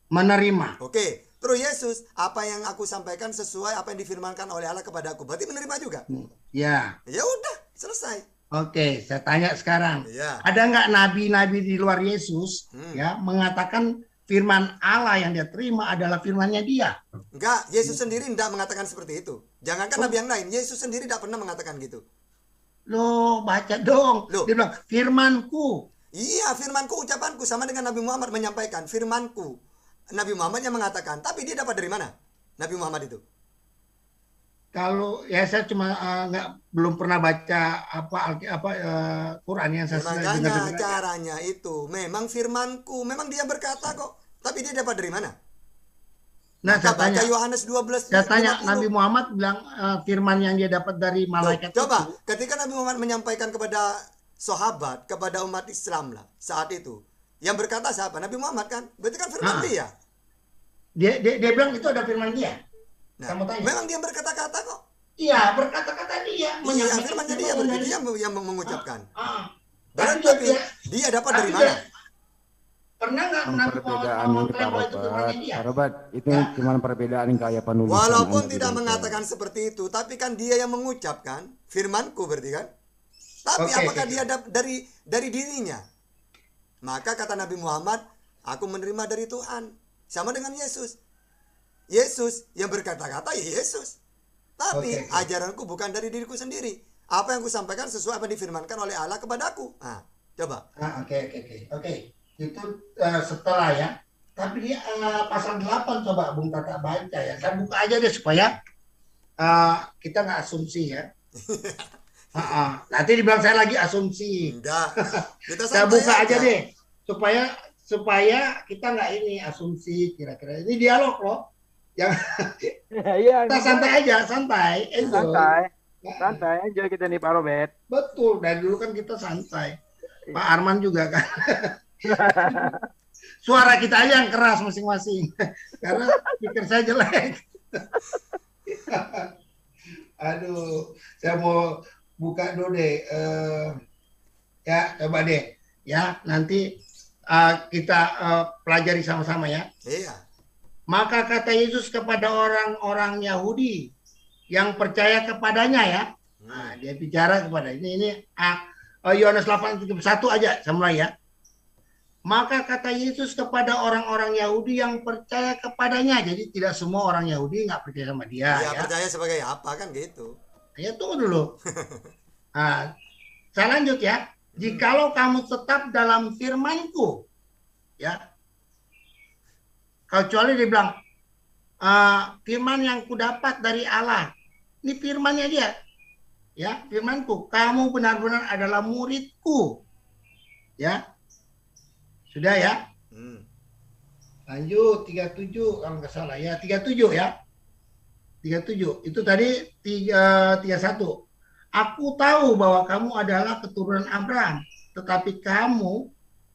Menerima. Oke. Terus Yesus, apa yang aku sampaikan sesuai apa yang difirmankan oleh Allah kepadaku. Berarti menerima juga. Ya. Ya udah, selesai. Oke, saya tanya sekarang. Ya. Ada nggak nabi-nabi di luar Yesus ya mengatakan firman Allah yang dia terima adalah firmannya dia? Enggak, Yesus sendiri tidak mengatakan seperti itu. Jangankan nabi yang lain, Yesus sendiri tidak pernah mengatakan gitu. Loh, baca dong. Loh. Dia bilang firmanku. Iya, firmanku, ucapanku sama dengan Nabi Muhammad menyampaikan firmanku. Nabi Muhammad yang mengatakan, tapi dia dapat dari mana? Nabi Muhammad itu. Kalau ya saya cuma belum pernah baca Quran yang saya Makanya dengar. caranya itu memang firmanku, memang dia berkata kok. Tapi dia dapat dari mana? Nah, Maka saya tanya, baca Yohanes 12. saya tanya Nabi Muhammad bilang firman yang dia dapat dari malaikat Coba, itu. ketika Nabi Muhammad menyampaikan kepada sahabat, kepada umat Islam lah saat itu, yang berkata siapa? Nabi Muhammad kan? Berarti kan firman dia. Dia bilang itu ada firman dia. Nah, Kamu tanya. memang dia berkata-kata kok. Iya, berkata-kata dia. Iya, menyampaikan firmannya dia, firman berarti dari- dia yang mengucapkan. Tapi Berarti dia dapat dari mana? Pernah nggak Nabi Muhammad Perbedaan ngomong ini Pak bahwa itu firmannya Robat. dia? Pak Robat, itu Ya. cuma perbedaan kayak penulisan. Walaupun Anda tidak gitu. mengatakan seperti itu, tapi kan dia yang mengucapkan firmanku berarti kan? Tapi Oke, apakah oke. dia dari dirinya? Maka kata Nabi Muhammad, aku menerima dari Tuhan. Sama dengan Yesus. Yesus yang berkata-kata ya Yesus. Tapi Oke. ajaranku bukan dari diriku sendiri. Apa yang kusampaikan sesuai apa yang difirmankan oleh Allah kepadaku. Nah, coba. Oke. Itu setelah ya. Tapi dia pasal 8 coba Bung Tata baca ya. Saya buka aja deh supaya kita nggak asumsi ya. Nanti dibilang saya lagi asumsi. Enggak. Kita Saya santai buka aja deh supaya kita nggak ini asumsi kira-kira. Ini dialog loh. Yang Iya, kita santai aja, santai. Enjoy. santai aja kita nih Pak Robert. Betul, dari dulu kan kita santai. Pak Arman juga kan. Suara kita aja yang keras masing-masing. Karena pikir saya jelek. Aduh, saya mau buka dulu deh. Ya, coba deh. Ya, nanti kita pelajari sama-sama ya. Iya. Maka kata Yesus kepada orang-orang Yahudi yang percaya kepadanya ya. Nah, dia bicara kepada ini Yohanes 8:31 aja saya mulai ya. Maka kata Yesus kepada orang-orang Yahudi yang percaya kepadanya. Jadi tidak semua orang Yahudi nggak percaya sama dia. Ya, Ya, percaya sebagai apa kan gitu. ya tunggu dulu. Nah, saya lanjut ya. Jikalau kamu tetap dalam firmanku, ya, kecuali dia bilang, firman yang kudapat dari Allah. Ini firmannya dia. Ya, firmanku. Kamu benar-benar adalah muridku. Ya. Sudah ya. Lanjut 37 kalau nggak salah ya. 37 ya. 37. Itu tadi 31. Aku tahu bahwa kamu adalah keturunan Abraham, tetapi kamu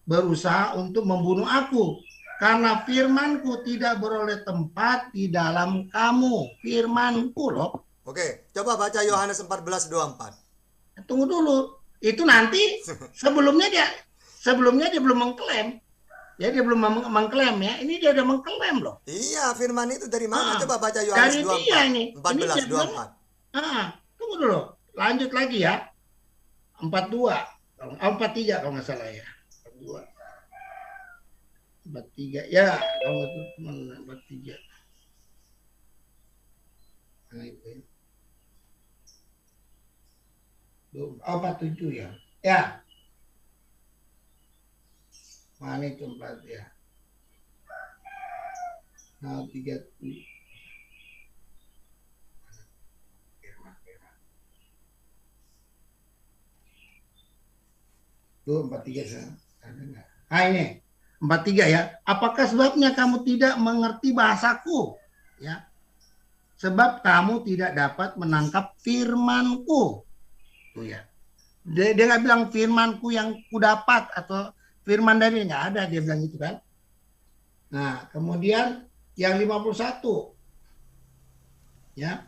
berusaha untuk membunuh aku. Karena firmanku tidak beroleh tempat di dalam kamu. Firmanku loh. Oke, coba baca Yohanes 14:24. Tunggu dulu. Itu nanti sebelumnya dia belum mengklaim. Ya, dia belum mengklaim ya. Ini dia udah mengklaim loh. Iya, firman itu dari mana? Coba baca Dari Yohanes dia ini. 14:24. Tunggu dulu. Lanjut lagi ya. 42. 43 kalau nggak salah ya. 42. 43 ya, kalau itu cuma 43. Nah, itu ya. 47 ya. Ya. Mana itu 4 ya. Nah, 37. Tuh 43 sana. Ada enggak? Nah, ini 43 ya. Apakah sebabnya kamu tidak mengerti bahasaku? Ya. Sebab kamu tidak dapat menangkap firmanku. Tuh ya. Dia nggak bilang firmanku yang kudapat atau firman dari, nggak ada dia bilang gitu kan. Nah, kemudian yang 51. Ya.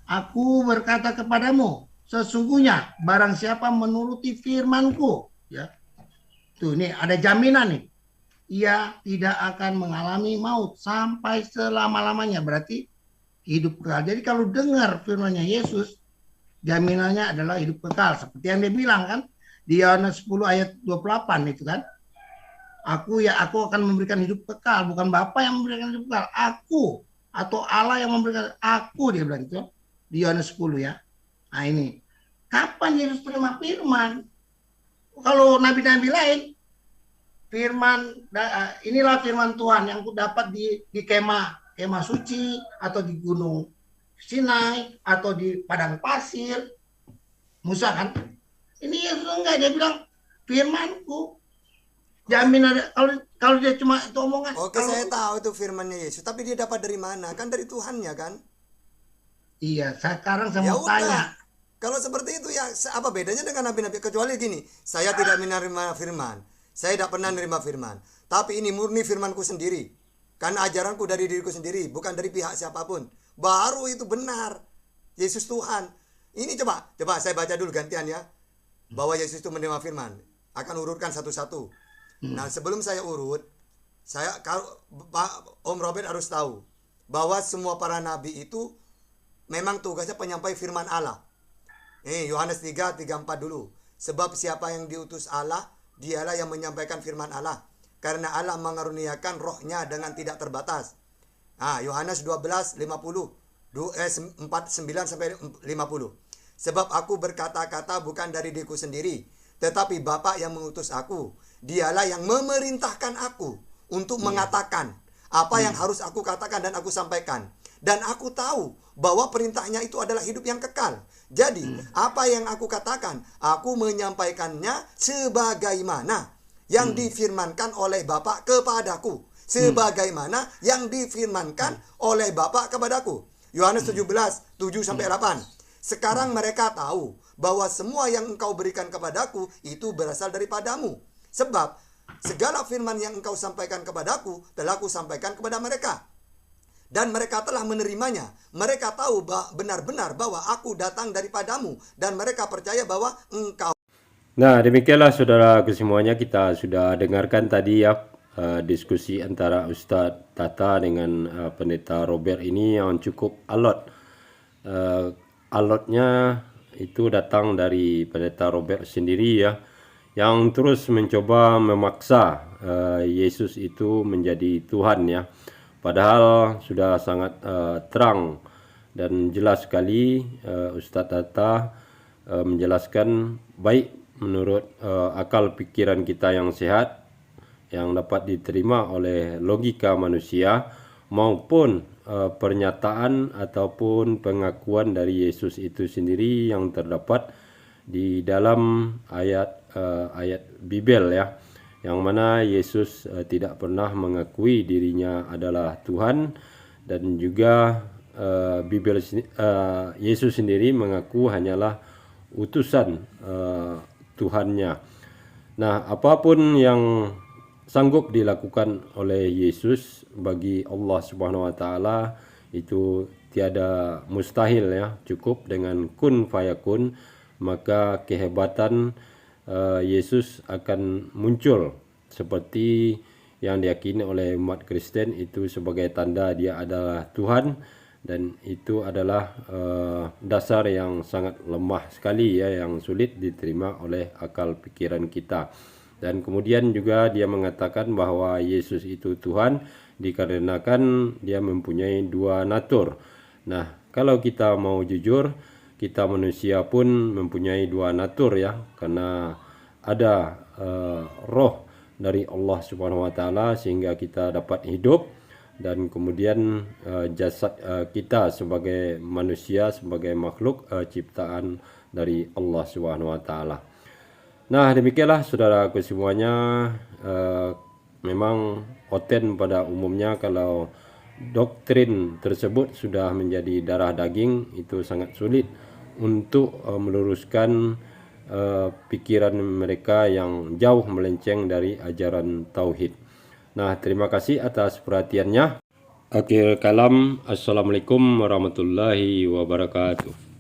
Aku berkata kepadamu, sesungguhnya barang siapa menuruti firmanku, ya. Tuh nih ada jaminan nih. Ia tidak akan mengalami maut sampai selama-lamanya. Berarti hidup kekal. Jadi kalau dengar firman-Nya Yesus, jaminannya adalah hidup kekal. Seperti yang dia bilang kan di Yohanes 10 ayat 28 itu kan. Aku akan memberikan hidup kekal, bukan Bapa yang memberikan hidup kekal. Aku atau Allah yang memberikan, aku, dia bilang itu di Yohanes 10 ya. Nah ini, kapan Yesus terima firman? Kalau nabi-nabi lain, firman, inilah firman Tuhan yang ku dapat di kemah suci, atau di gunung Sinai, atau di padang pasir. Musa kan? Ini Yesus enggak, dia bilang firmanku. Jaminan kalau dia cuma itu omongan. Oke, saya tahu itu firman-Nya Yesus, tapi dia dapat dari mana? Kan dari Tuhannya kan? Iya, sekarang saya Ya mau tanya. udah. Kalau seperti itu ya apa bedanya dengan nabi-nabi? Kecuali gini, saya tidak menerima firman. Saya tidak pernah menerima firman. Tapi ini murni firmanku sendiri. Karena ajaranku dari diriku sendiri, bukan dari pihak siapapun. Baru itu benar. Yesus Tuhan. Ini coba saya baca dulu gantian ya. Bahwa Yesus itu menerima firman. Akan urutkan satu-satu. Nah, sebelum saya urut, Om Robert harus tahu bahwa semua para nabi itu memang tugasnya penyampai firman Allah. Yohanes 3:34 dulu. Sebab siapa yang diutus Allah, dialah yang menyampaikan firman Allah. Karena Allah mengaruniakan rohnya dengan tidak terbatas. Yohanes 12:50. 49-50. Sebab aku berkata-kata bukan dari diriku sendiri, tetapi Bapa yang mengutus aku. Dialah yang memerintahkan aku untuk mengatakan apa yang harus aku katakan dan aku sampaikan. Dan aku tahu bahwa perintahnya itu adalah hidup yang kekal. Jadi, apa yang aku katakan, aku menyampaikannya sebagaimana yang difirmankan oleh Bapa kepadaku. Sebagaimana yang difirmankan oleh Bapa kepadaku. Yohanes 17:7-8. Sekarang mereka tahu bahwa semua yang engkau berikan kepadaku itu berasal daripadamu. Sebab segala firman yang engkau sampaikan kepadaku telah aku sampaikan kepada mereka. Dan mereka telah menerimanya. Mereka tahu benar-benar bahwa aku datang daripadamu. Dan mereka percaya bahwa engkau. Nah, demikianlah saudara kesemuanya, kita sudah dengarkan tadi ya diskusi antara Ustadz Tata dengan Pendeta Robert ini yang cukup alot. Alotnya itu datang dari Pendeta Robert sendiri ya, yang terus mencoba memaksa Yesus itu menjadi Tuhan ya. Padahal sudah sangat terang dan jelas sekali Ustadz Atta menjelaskan baik menurut akal pikiran kita yang sehat yang dapat diterima oleh logika manusia maupun pernyataan ataupun pengakuan dari Yesus itu sendiri yang terdapat di dalam ayat Bible ya, yang mana Yesus tidak pernah mengakui dirinya adalah Tuhan, dan juga Yesus sendiri mengaku hanyalah utusan Tuhannya. Nah, apapun yang sanggup dilakukan oleh Yesus bagi Allah Subhanahu wa taala itu tiada mustahil ya, cukup dengan kun fayakun, maka kehebatan Yesus akan muncul seperti yang diyakini oleh umat Kristen itu sebagai tanda dia adalah Tuhan, dan itu adalah dasar yang sangat lemah sekali ya, yang sulit diterima oleh akal pikiran kita. Dan kemudian juga dia mengatakan bahwa Yesus itu Tuhan dikarenakan dia mempunyai dua natur. Nah, kalau kita mau jujur, kita manusia pun mempunyai dua natur ya, karena ada roh dari Allah Subhanahu wa taala sehingga kita dapat hidup, dan kemudian jasad kita sebagai manusia, sebagai makhluk ciptaan dari Allah Subhanahu wa taala. Nah, demikianlah saudaraku semuanya, memang oten pada umumnya kalau doktrin tersebut sudah menjadi darah daging, itu sangat sulit untuk meluruskan pikiran mereka yang jauh melenceng dari ajaran tauhid. Nah, terima kasih atas perhatiannya. Akhir kalam, assalamualaikum warahmatullahi wabarakatuh.